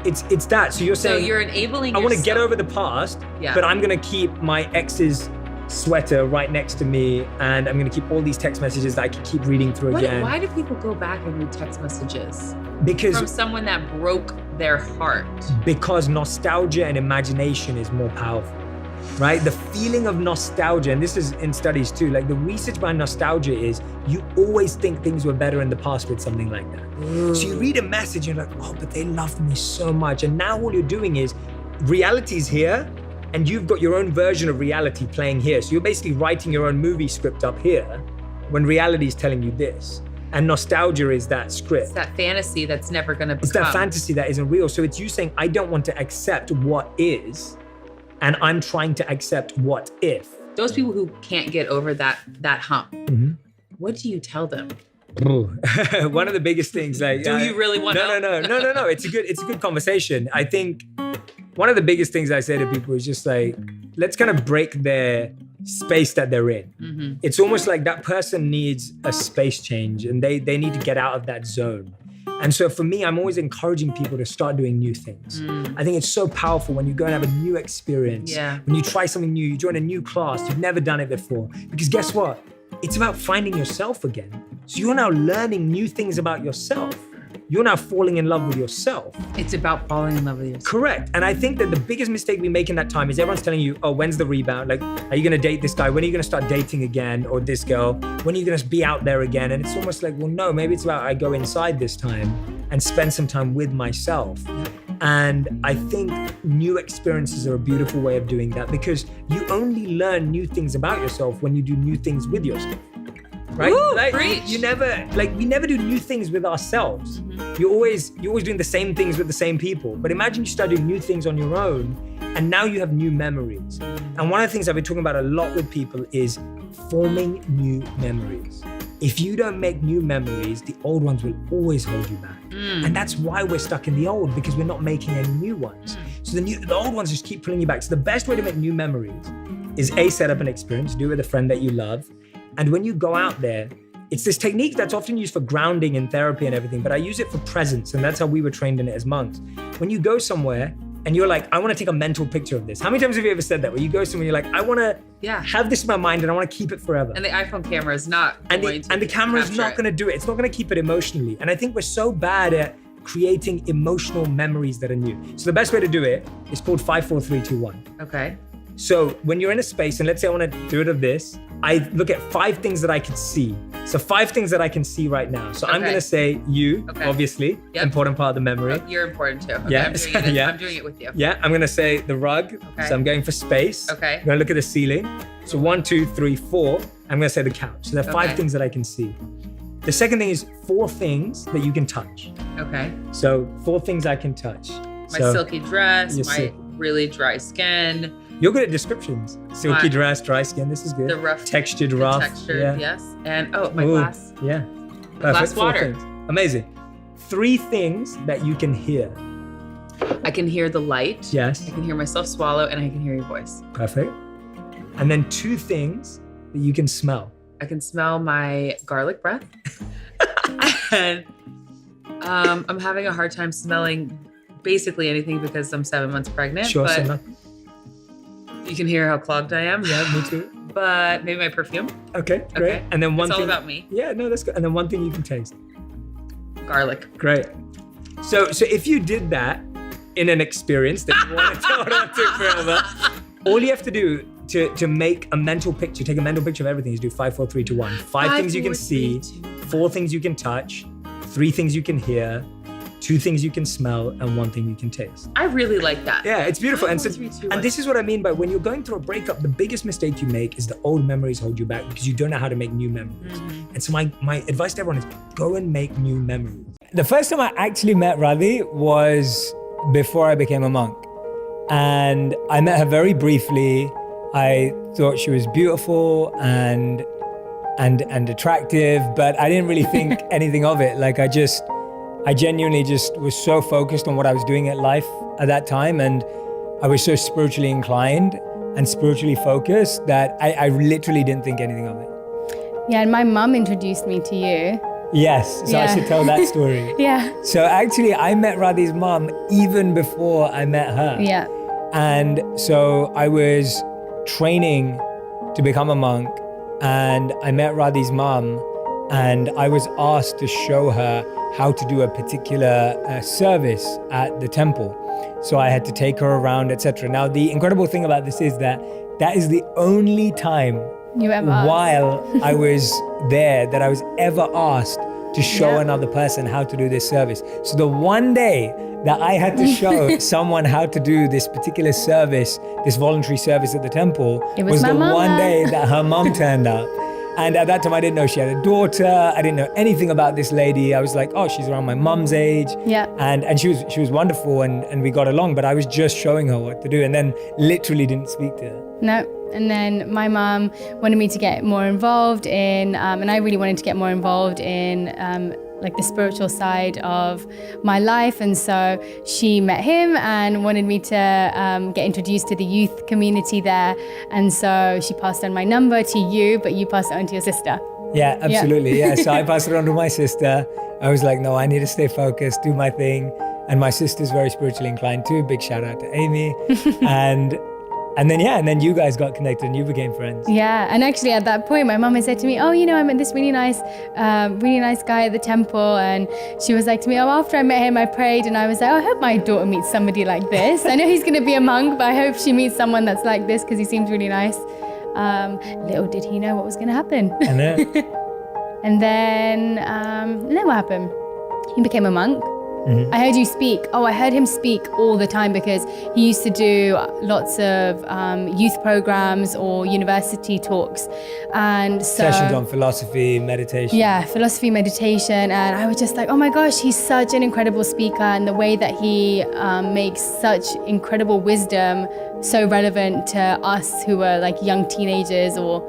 it's that. So you're saying, so you're enabling I want to get over the past, but I'm gonna keep my ex's sweater right next to me, and I'm gonna keep all these text messages that I can keep reading through again. Why do people go back and read text messages? Because from someone that broke their heart. Because nostalgia and imagination is more powerful, right? The feeling of nostalgia, and this is in studies too, like the research behind nostalgia is you always think things were better in the past with something like that. So you read a message, you're like, oh, but they loved me so much. And now all you're doing is, reality's here, and you've got your own version of reality playing here. So you're basically writing your own movie script up here when reality is telling you this. And nostalgia is that script. It's that fantasy that's never gonna become. It's that fantasy that isn't real. So it's you saying, I don't want to accept what is, and I'm trying to accept what if. Those people who can't get over that hump, what do you tell them? One of the biggest things, like, do you really want to? No. It's a good conversation. I think one of the biggest things I say to people is just like, let's kind of break their space that they're in. It's almost like that person needs a space change, and they need to get out of that zone. And so for me, I'm always encouraging people to start doing new things. I think it's so powerful when you go and have a new experience, when you try something new, you join a new class, you've never done it before. Because guess what? It's about finding yourself again. So you're now learning new things about yourself. You're now falling in love with yourself. It's about falling in love with yourself. Correct. And I think that the biggest mistake we make in that time is everyone's telling you, oh, when's the rebound? Like, are you gonna date this guy? When are you gonna start dating again? Or this girl? When are you gonna be out there again? And it's almost like, well, no, maybe it's about I go inside this time and spend some time with myself. And I think new experiences are a beautiful way of doing that, because you only learn new things about yourself when you do new things with yourself. Right? Ooh, like, preach. we never do new things with ourselves. You're always doing the same things with the same people. But imagine you start doing new things on your own, and now you have new memories. And one of the things I've been talking about a lot with people is forming new memories. If you don't make new memories, the old ones will always hold you back. And that's why we're stuck in the old, because we're not making any new ones. So the old ones just keep pulling you back. So the best way to make new memories is A, set up an experience, do it with a friend that you love. And when you go out there, it's this technique that's often used for grounding in therapy and everything, but I use it for presence, and that's how we were trained in it as monks. When you go somewhere and you're like, I want to take a mental picture of this. How many times have you ever said that? Where you go somewhere, you're like, I want to have this in my mind and I want to keep it forever. And the iPhone camera is not and the camera is not going to do it. It's not going to keep it emotionally. And I think we're so bad at creating emotional memories that are new. So the best way to do it is called 5, 4, 3, 2, 1. Okay. So when you're in a space, and let's say I want to do it of this, I look at 5 things that I could see. So 5 things that I can see right now. So I'm going to say you, obviously, important part of the memory. Oh, you're important too. Okay, yeah. I'm doing it with you. Yeah, I'm going to say the rug. Okay. So I'm going for space. Okay. I'm going to look at the ceiling. So 1, 2, 3, 4. I'm going to say the couch. So there are 5 things that I can see. The second thing is 4 things that you can touch. Okay. So 4 things I can touch. My silky dress, my really dry skin. You're good at descriptions. Silky dress, dry skin. This is good. The rough, textured rough. Textured, yes. And my glass. Yeah. Glass water. Amazing. 3 things that you can hear. I can hear the light. Yes. I can hear myself swallow, and I can hear your voice. Perfect. And then 2 things that you can smell. I can smell my garlic breath. And I'm having a hard time smelling basically anything because I'm 7 months pregnant. Sure, but so nothing. You can hear how clogged I am. Yeah, me too. But maybe my perfume. Okay, great. Okay. And then one it's thing. all about me. Yeah, no, that's good. And then one thing you can taste. Garlic. Great. So if you did that in an experience that you wanted to hold on to forever, all you have to do to make a mental picture, take a mental picture of everything is do 5, 4, 3, 2, 1. 5 things you can see, 4 things you can touch, 3 things you can hear, 2 things you can smell, and 1 thing you can taste. I really like that. Yeah, it's beautiful. 5, And 4, 3, 2, 1. and this is what I mean by when you're going through a breakup, the biggest mistake you make is the old memories hold you back because you don't know how to make new memories. Mm-hmm. And so my advice to everyone is go and make new memories. The first time I actually met Radhi was before I became a monk. And I met her very briefly. I thought she was beautiful and attractive, but I didn't really think anything of it. Like I genuinely just was so focused on what I was doing at life at that time, and I was so spiritually inclined and spiritually focused that I literally didn't think anything of it. Yeah, and my mum introduced me to you. Yes, so I should tell that story. Yeah. So actually, I met Radhi's mum even before I met her. Yeah. And so I was training to become a monk, and I met Radhi's mum, and I was asked to show her how to do a particular service at the temple. So I had to take her around, etc. Now, the incredible thing about this is that is the only time you ever while I was there that I was ever asked to show another person how to do this service. So the one day that I had to show someone how to do this particular service, this voluntary service at the temple, was the one day that her mom turned up. And at that time, I didn't know she had a daughter. I didn't know anything about this lady. I was like, oh, she's around my mum's age. Yeah. And she was wonderful, and we got along, but I was just showing her what to do, and then literally didn't speak to her. No. And then my mum wanted me to get more involved in, and I really wanted to get more involved in like the spiritual side of my life. And so she met him and wanted me to get introduced to the youth community there. And so she passed on my number to you, but you passed it on to your sister. Yeah, absolutely. Yeah. So I passed it on to my sister. I was like, no, I need to stay focused, do my thing. And my sister's very spiritually inclined too. Big shout out to Amy. And then you guys got connected and you became friends. Yeah, and actually at that point, my mum had said to me, oh, I met this really nice guy at the temple. And she was like to me, oh, after I met him, I prayed. And I was like, oh, I hope my daughter meets somebody like this. I know he's going to be a monk, but I hope she meets someone that's like this because he seems really nice. Little did he know what was going to happen. And then? and then what happened? He became a monk. Mm-hmm. I heard you speak. Oh, I heard him speak all the time because he used to do lots of youth programs or university talks. And so, sessions on philosophy, meditation. Yeah, philosophy, meditation. And I was just like, oh my gosh, he's such an incredible speaker. And the way that he makes such incredible wisdom so relevant to us who were like young teenagers or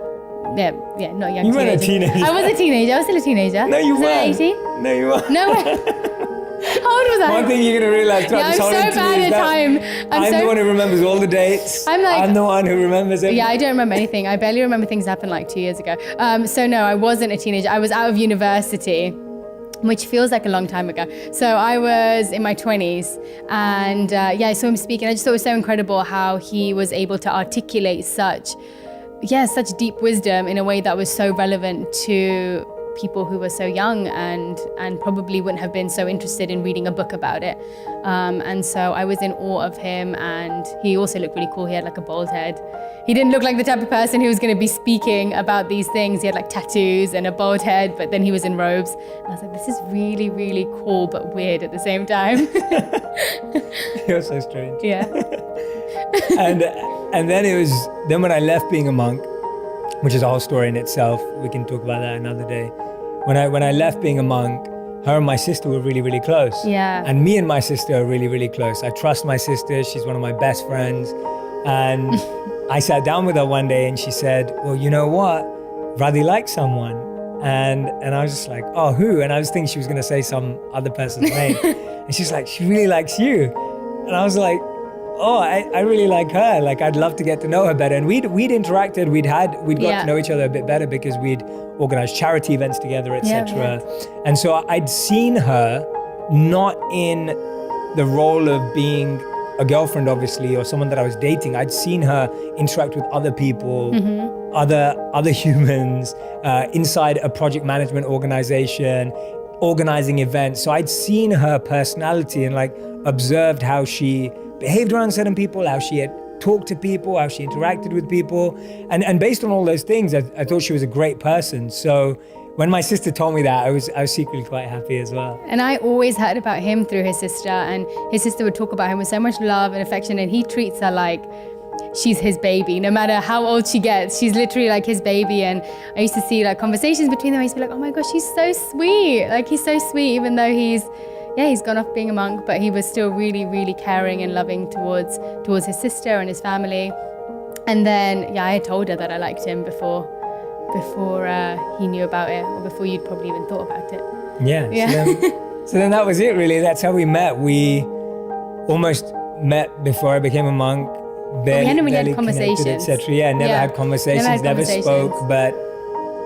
not young teenagers. You weren't a teenager. I was a teenager. I was still a teenager. No, you weren't. 18? No, you weren't. No way. How old was I? One thing you're going to realize, Yeah, I'm so bad at time. I'm the one who remembers all the dates. I'm the one who remembers everything. Yeah, I don't remember anything. I barely remember things that happened like 2 years ago. So no, I wasn't a teenager. I was out of university, which feels like a long time ago. So I was in my 20s, and I saw him speak, and I just thought it was so incredible how he was able to articulate such deep wisdom in a way that was so relevant to people who were so young and probably wouldn't have been so interested in reading a book about it. And so I was in awe of him, and he also looked really cool. He had like a bald head. He didn't look like the type of person who was going to be speaking about these things. He had like tattoos and a bald head, but then he was in robes. And I was like, this is really, really cool, but weird at the same time. You're so strange. Yeah. And then when I left being a monk, which is a whole story in itself, we can talk about that another day. When I left being a monk, her and my sister were really, really close. Yeah. And me and my sister are really, really close. I trust my sister. She's one of my best friends. And I sat down with her one day and she said, well, you know what? Radhi likes someone. And I was just like, oh, who? And I was thinking she was going to say some other person's name. And she's like, she really likes you. And I was like, oh, I really like her. Like, I'd love to get to know her better. And we'd interacted. We'd got to know each other a bit better because we'd organized charity events together, etc. And so I'd seen her not in the role of being a girlfriend, obviously, or someone that I was dating. I'd seen her interact with other people, other humans, inside a project management organization, organizing events. So I'd seen her personality and like observed how she behaved around certain people, how she had talked to people, how she interacted with people. And based on all those things, I thought she was a great person. So when my sister told me that, I was secretly quite happy as well. And I always heard about him through his sister, and his sister would talk about him with so much love and affection, and he treats her like she's his baby. No matter how old she gets, she's literally like his baby. And I used to see like conversations between them. I used to be like, oh my gosh, she's so sweet. Like, he's so sweet, even though he's gone off being a monk, but he was still really, really caring and loving towards his sister and his family. And then, I had told her that I liked him before he knew about it, or before you'd probably even thought about it. Yeah. So then that was it, really. That's how we met. We almost met before I became a monk. We hadn't really had conversations, etc. Never had conversations, never spoke, but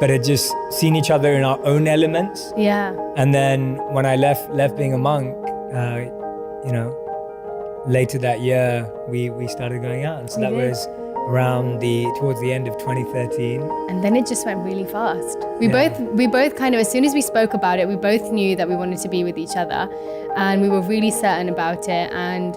had just seen each other in our own elements. Yeah. And then when I left being a monk, later that year, we started going out. And so that was around towards the end of 2013. And then it just went really fast. We both kind of, as soon as we spoke about it, we both knew that we wanted to be with each other, and we were really certain about it. And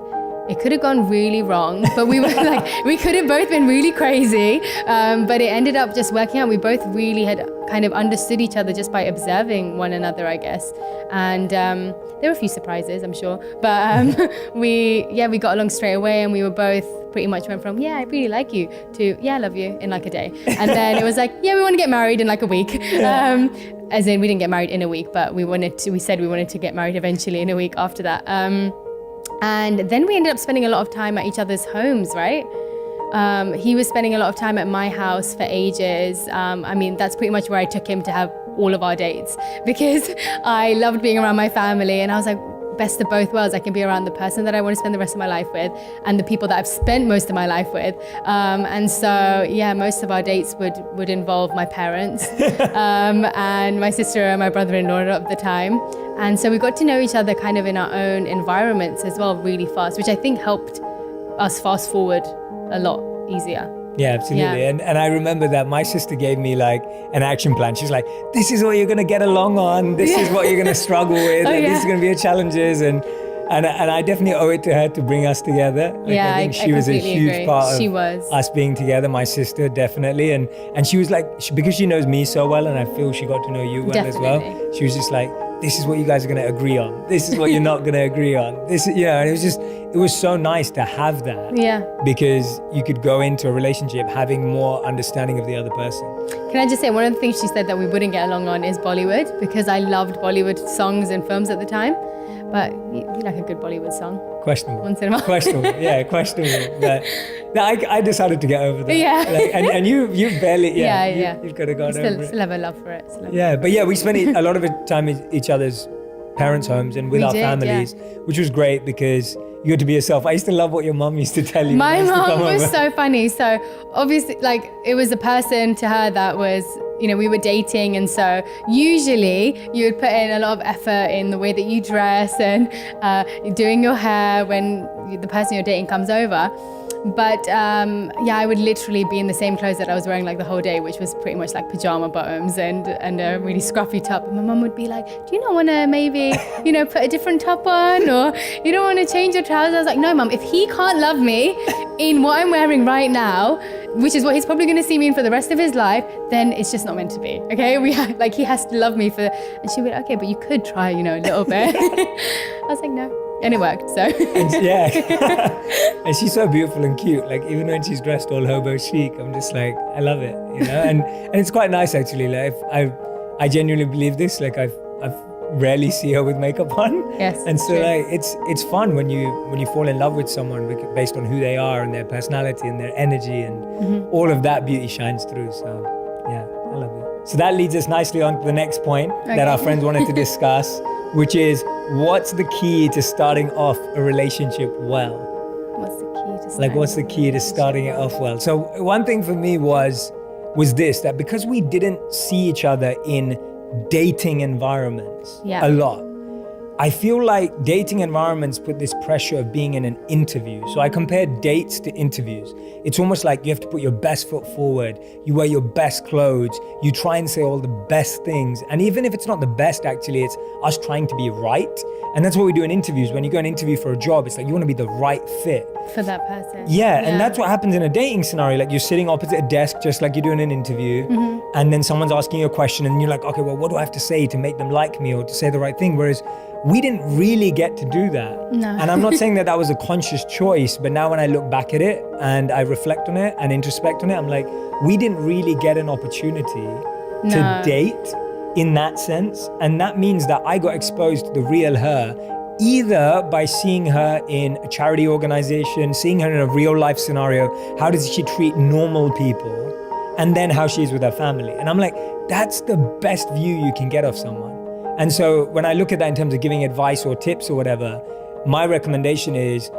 it could have gone really wrong, but we were like, we could have both been really crazy, but it ended up just working out. We both really had kind of understood each other just by observing one another, I guess. And there were a few surprises, I'm sure, but we got along straight away, and we were both pretty much went from, I really like you, to, I love you, in like a day. And then it was like, we want to get married in like a week. As in, we didn't get married in a week, but we said we wanted to get married eventually in a week after that. And then we ended up spending a lot of time at each other's homes, right? He was spending a lot of time at my house for ages. That's pretty much where I took him to have all of our dates, because I loved being around my family, and I was like, best of both worlds. I can be around the person that I want to spend the rest of my life with, and the people that I've spent most of my life with. And so, most of our dates would involve my parents and my sister and my brother-in-law at the time. And so we got to know each other kind of in our own environments as well, really fast, which I think helped us fast forward a lot easier. Yeah, absolutely. Yeah. And I remember that my sister gave me like an action plan. She's like, this is what you're going to get along on. This is what you're going to struggle with. This is going to be your challenges. And I definitely owe it to her to bring us together. I think she was a huge part of us being together, my sister, definitely. And she was like, because she knows me so well, and I feel she got to know you well as well. She was just like, this is what you guys are going to agree on. This is what you're not going to agree on. And it was so nice to have that. Yeah. Because you could go into a relationship having more understanding of the other person. Can I just say, one of the things she said that we wouldn't get along on is Bollywood, because I loved Bollywood songs and films at the time. But you like a good Bollywood song. Questionable. Once in a while. Questionable. But I decided to get over that. Yeah. And you barely. You've got to go over it. Still have a love for it. But we spent a lot of time in each other's parents' homes and with We our did, families, which was great because you got to be yourself. I used to love what your mum used to tell you. My when I used to mom come was over. so funny. So obviously, like, it was a person to her that was, you know, we were dating, and so usually you would put in a lot of effort in the way that you dress and doing your hair when the person you're dating comes over. But yeah, I would literally be in the same clothes that I was wearing like the whole day, which was pretty much like pajama bottoms and a really scruffy top. And my mum would be like, "Do you not want to maybe, you know, put a different top on, or you don't want to change your trousers?" I was like, "No, mum, if he can't love me in what I'm wearing right now, which is what he's probably going to see me in for the rest of his life, then it's just not meant to be. Okay, like he has to love me for." And she would, "Okay, but you could try, you know, a little bit." I was like, "No." And it worked, so. Yeah. And she's so beautiful and cute. Like, even when she's dressed all hobo chic, I'm just like, I love it, you know? And it's quite nice, actually. Like, I genuinely believe this. Like, I've rarely see her with makeup on. Yes, And so, true. like, it's fun when you fall in love with someone based on who they are and their personality and their energy, and all of that beauty shines through. So, yeah, I love it. So that leads us nicely on to the next point that our friends wanted to discuss, which is, what's the key to starting off a relationship well? What's the key to Like, what's the key to starting it off well? So one thing for me was this, that because we didn't see each other in dating environments Yeah. a lot, I feel like dating environments put this pressure of being in an interview. So I compare dates to interviews. It's almost like you have to put your best foot forward. You wear your best clothes. You try and say all the best things. And even if it's not the best, actually, it's us trying to be right. And that's what we do in interviews. When you go and interview for a job, it's like you want to be the right fit. for that person? Yeah, and that's what happens in a dating scenario. Like, you're sitting opposite a desk just like you're doing an interview, and then someone's asking you a question and you're like, okay, well, what do I have to say to make them like me or to say the right thing? Whereas we didn't really get to do that. No. And I'm not saying that was a conscious choice, but now when I look back at it and I reflect on it and introspect on it, I'm like, we didn't really get an opportunity to date in that sense. And that means that I got exposed to the real her, either by seeing her in a charity organization, seeing her in a real life scenario, how does she treat normal people, and then how she is with her family. And I'm like, that's the best view you can get of someone. And so when I look at that in terms of giving advice or tips or whatever, my recommendation is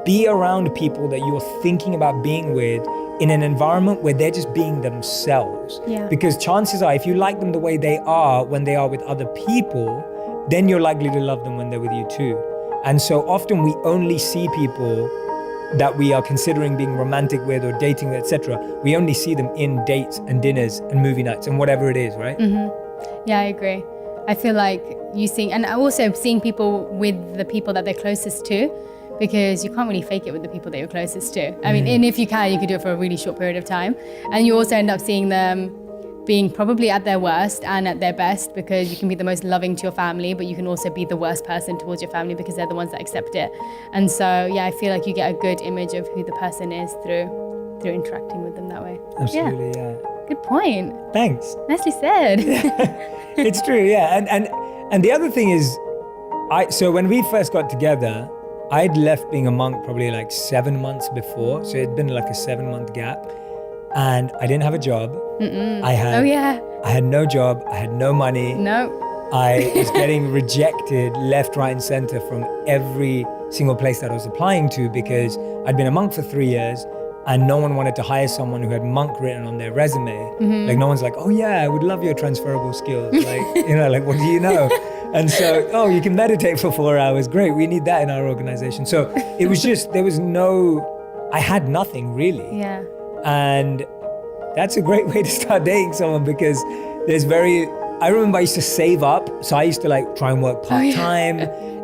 be around people that you're thinking about being with in an environment where they're just being themselves. Yeah. Because chances are, if you like them the way they are when they are with other people, then you're likely to love them when they're with you too. And so often we only see people that we are considering being romantic with or dating with, etc. We only see them in dates and dinners and movie nights and whatever it is, right? Yeah, I agree. I feel like you seeing, and also seeing people with the people that they're closest to, because you can't really fake it with the people that you're closest to. I mean, and if you can, you could do it for a really short period of time. And you also end up seeing them being probably at their worst and at their best, because you can be the most loving to your family, but you can also be the worst person towards your family because they're the ones that accept it. And so, yeah, I feel like you get a good image of who the person is through interacting with them that way. Absolutely, yeah. Good point. Thanks. Nicely said. It's true, yeah. And the other thing is, so when we first got together, I'd left being a monk probably like 7 months before. So it'd been like a 7-month gap. And I didn't have a job. I had no job. I had no money. No. I was getting rejected left, right, and center from every single place that I was applying to, because I'd been a monk for 3 years and no one wanted to hire someone who had monk written on their resume. Like, no one's like, oh yeah, I would love your transferable skills. Like, you know, like, what do you know? And so, oh, you can meditate for 4 hours. Great, we need that in our organization. So it was just, I had nothing really. Yeah. And that's a great way to start dating someone, because I remember I used to save up. So I used to like try and work part-time,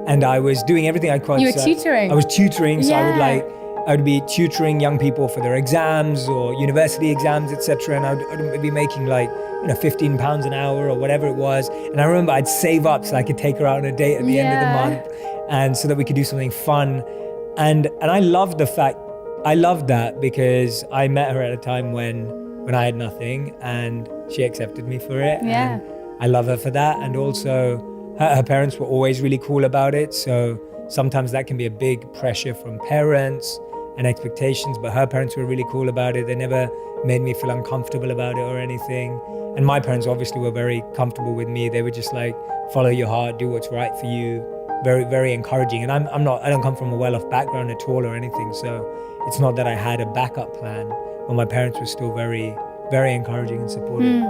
and I was doing everything I could. You were tutoring. I was tutoring. So Yeah. I would be tutoring young people for their exams or university exams, etc. And I'd be making like, £15 an hour or whatever it was. And I remember I'd save up so I could take her out on a date at the end of the month, and so that we could do something fun. And I loved that, because I met her at a time when I had nothing, and she accepted me for it. Yeah. And I love her for that. And also her parents were always really cool about it. So sometimes that can be a big pressure from parents and expectations, but her parents were really cool about it. They never made me feel uncomfortable about it or anything. And my parents obviously were very comfortable with me. They were just like, follow your heart, do what's right for you. Very, very encouraging. And I don't come from a well-off background at all or anything. So it's not that I had a backup plan, but my parents were still very, very encouraging and supportive.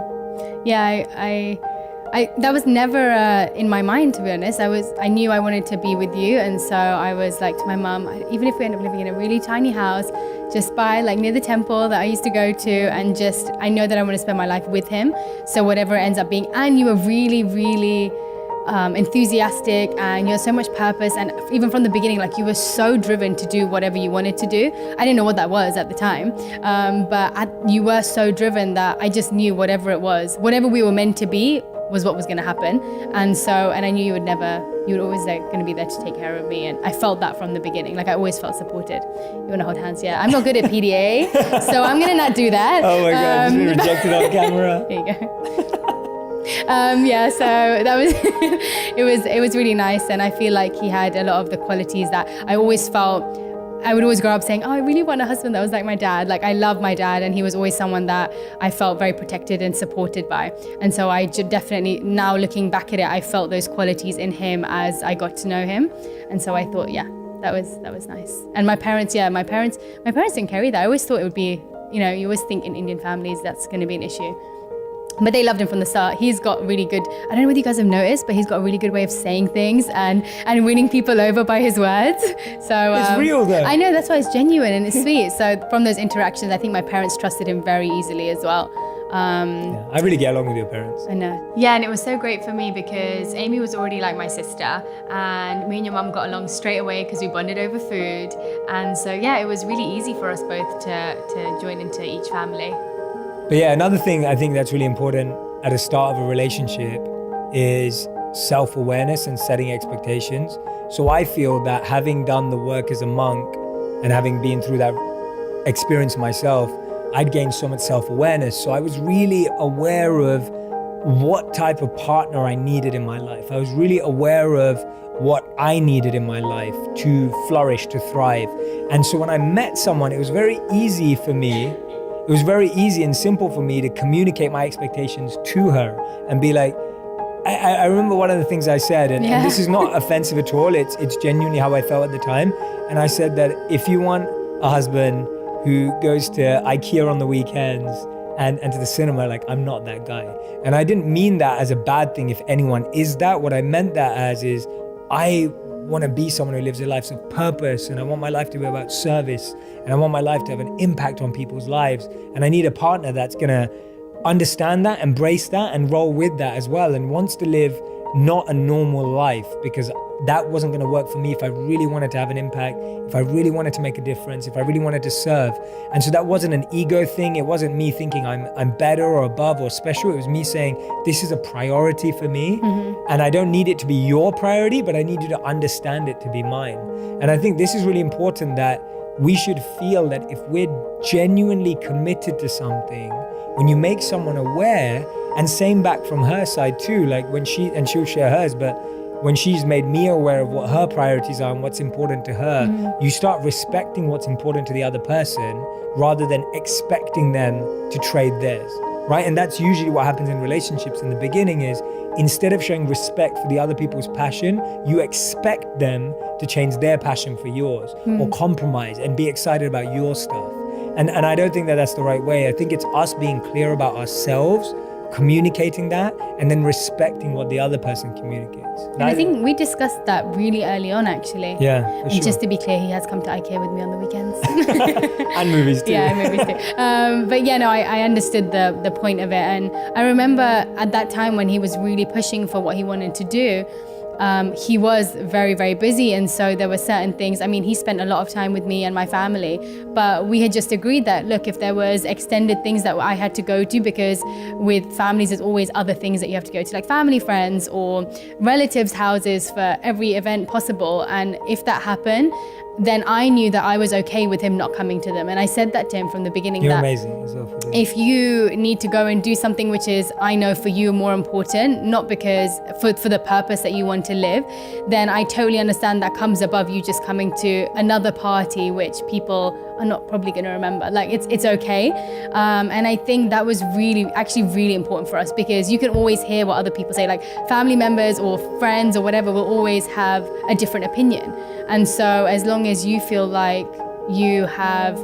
Yeah, I that was never in my mind, to be honest. I knew I wanted to be with you, and so I was like to my mum, even if we end up living in a really tiny house, just by like near the temple that I used to go to, and just I know that I want to spend my life with him. So whatever it ends up being, and you were really, really enthusiastic, and you had so much purpose, and even from the beginning, like you were so driven to do whatever you wanted to do. I didn't know what that was at the time, but you were so driven that I just knew whatever it was, whatever we were meant to be was what was going to happen. And I knew you were always going to be there to take care of me, and I felt that from the beginning. Like I always felt supported. You want to hold hands? Yeah, I'm not good at PDA, so I'm going to not do that. Oh my God, just been rejected on camera. There you go. Yeah, so that was it was really nice, and I feel like he had a lot of the qualities that I always felt. I would always grow up saying, oh, I really want a husband that was like my dad. Like I love my dad, and he was always someone that I felt very protected and supported by. And so I definitely, now looking back at it, I felt those qualities in him as I got to know him. And so I thought, yeah, that was nice. And my parents didn't carry that. I always thought it would be, you always think in Indian families that's going to be an issue. But they loved him from the start. He's got really good, I don't know whether you guys have noticed, but he's got a really good way of saying things and winning people over by his words. So it's real though. I know, that's why it's genuine and it's sweet. So from those interactions, I think my parents trusted him very easily as well. Yeah, I really get along with your parents. I know. Yeah, and it was so great for me because Amy was already like my sister, and me and your mum got along straight away because we bonded over food. And so yeah, it was really easy for us both to join into each family. But yeah, another thing I think that's really important at the start of a relationship is self-awareness and setting expectations. So I feel that having done the work as a monk and having been through that experience myself, I'd gained so much self-awareness. So I was really aware of what type of partner I needed in my life. I was really aware of what I needed in my life to flourish, to thrive. And so when I met someone, it was very easy for me. It was very easy and simple for me to communicate my expectations to her and be like, I remember one of the things I said, and this is not offensive at all, it's genuinely how I felt at the time. And I said that if you want a husband who goes to IKEA on the weekends and to the cinema, like I'm not that guy. And I didn't mean that as a bad thing if anyone is that. What I meant that as is I want to be someone who lives a life of purpose, and I want my life to be about service, and I want my life to have an impact on people's lives. And I need a partner that's going to understand that, embrace that, and roll with that as well, and wants to live not a normal life, because that wasn't going to work for me if I really wanted to have an impact, if I really wanted to make a difference, if I really wanted to serve. And so that wasn't an ego thing. It wasn't me thinking I'm better or above or special. It was me saying, this is a priority for me, and I don't need it to be your priority, but I need you to understand it to be mine. And I think this is really important, that we should feel that if we're genuinely committed to something, when you make someone aware, and same back from her side too, like when she'll share hers, but when she's made me aware of what her priorities are and what's important to her, you start respecting what's important to the other person rather than expecting them to trade theirs, right? And that's usually what happens in relationships in the beginning is, instead of showing respect for the other people's passion, you expect them to change their passion for yours or compromise and be excited about your stuff. And I don't think that that's the right way. I think it's us being clear about ourselves, communicating that, and then respecting what the other person communicates. And I think we discussed that really early on, actually. Yeah, for sure. And just to be clear, he has come to IKEA with me on the weekends. And movies too. Yeah, movies too. But yeah, no, I understood the point of it. And I remember at that time when he was really pushing for what he wanted to do, he was very, very busy. And so there were certain things, I mean, he spent a lot of time with me and my family, but we had just agreed that, look, if there was extended things that I had to go to, because with families, there's always other things that you have to go to, like family, friends, or relatives' houses for every event possible. And if that happened, then I knew that I was okay with him not coming to them. And I said that to him from the beginning. You're that amazing as well for this. if you need to go and do something which is, I know for you, more important, not because for the purpose that you want to live, then I totally understand that comes above you just coming to another party which people are not probably going to remember. Like it's okay. And I think that was really important for us, because you can always hear what other people say, like family members or friends or whatever will always have a different opinion. And so as long as you feel like you have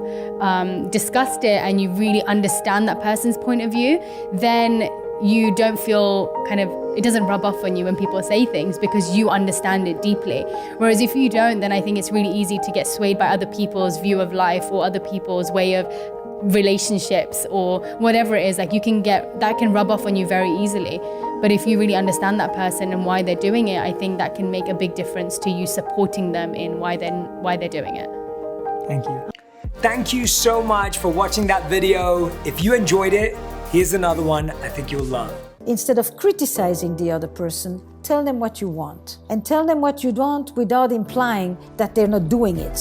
discussed it and you really understand that person's point of view, then you don't feel it doesn't rub off on you when people say things, because you understand it deeply. Whereas if you don't, then I think it's really easy to get swayed by other people's view of life or other people's way of relationships or whatever it is. Like that can rub off on you very easily. But if you really understand that person and why they're doing it, I think that can make a big difference to you supporting them in why they're doing it. Thank you. Thank you so much for watching that video. If you enjoyed it, here's another one I think you'll love. Instead of criticizing the other person, tell them what you want. And tell them what you want without implying that they're not doing it.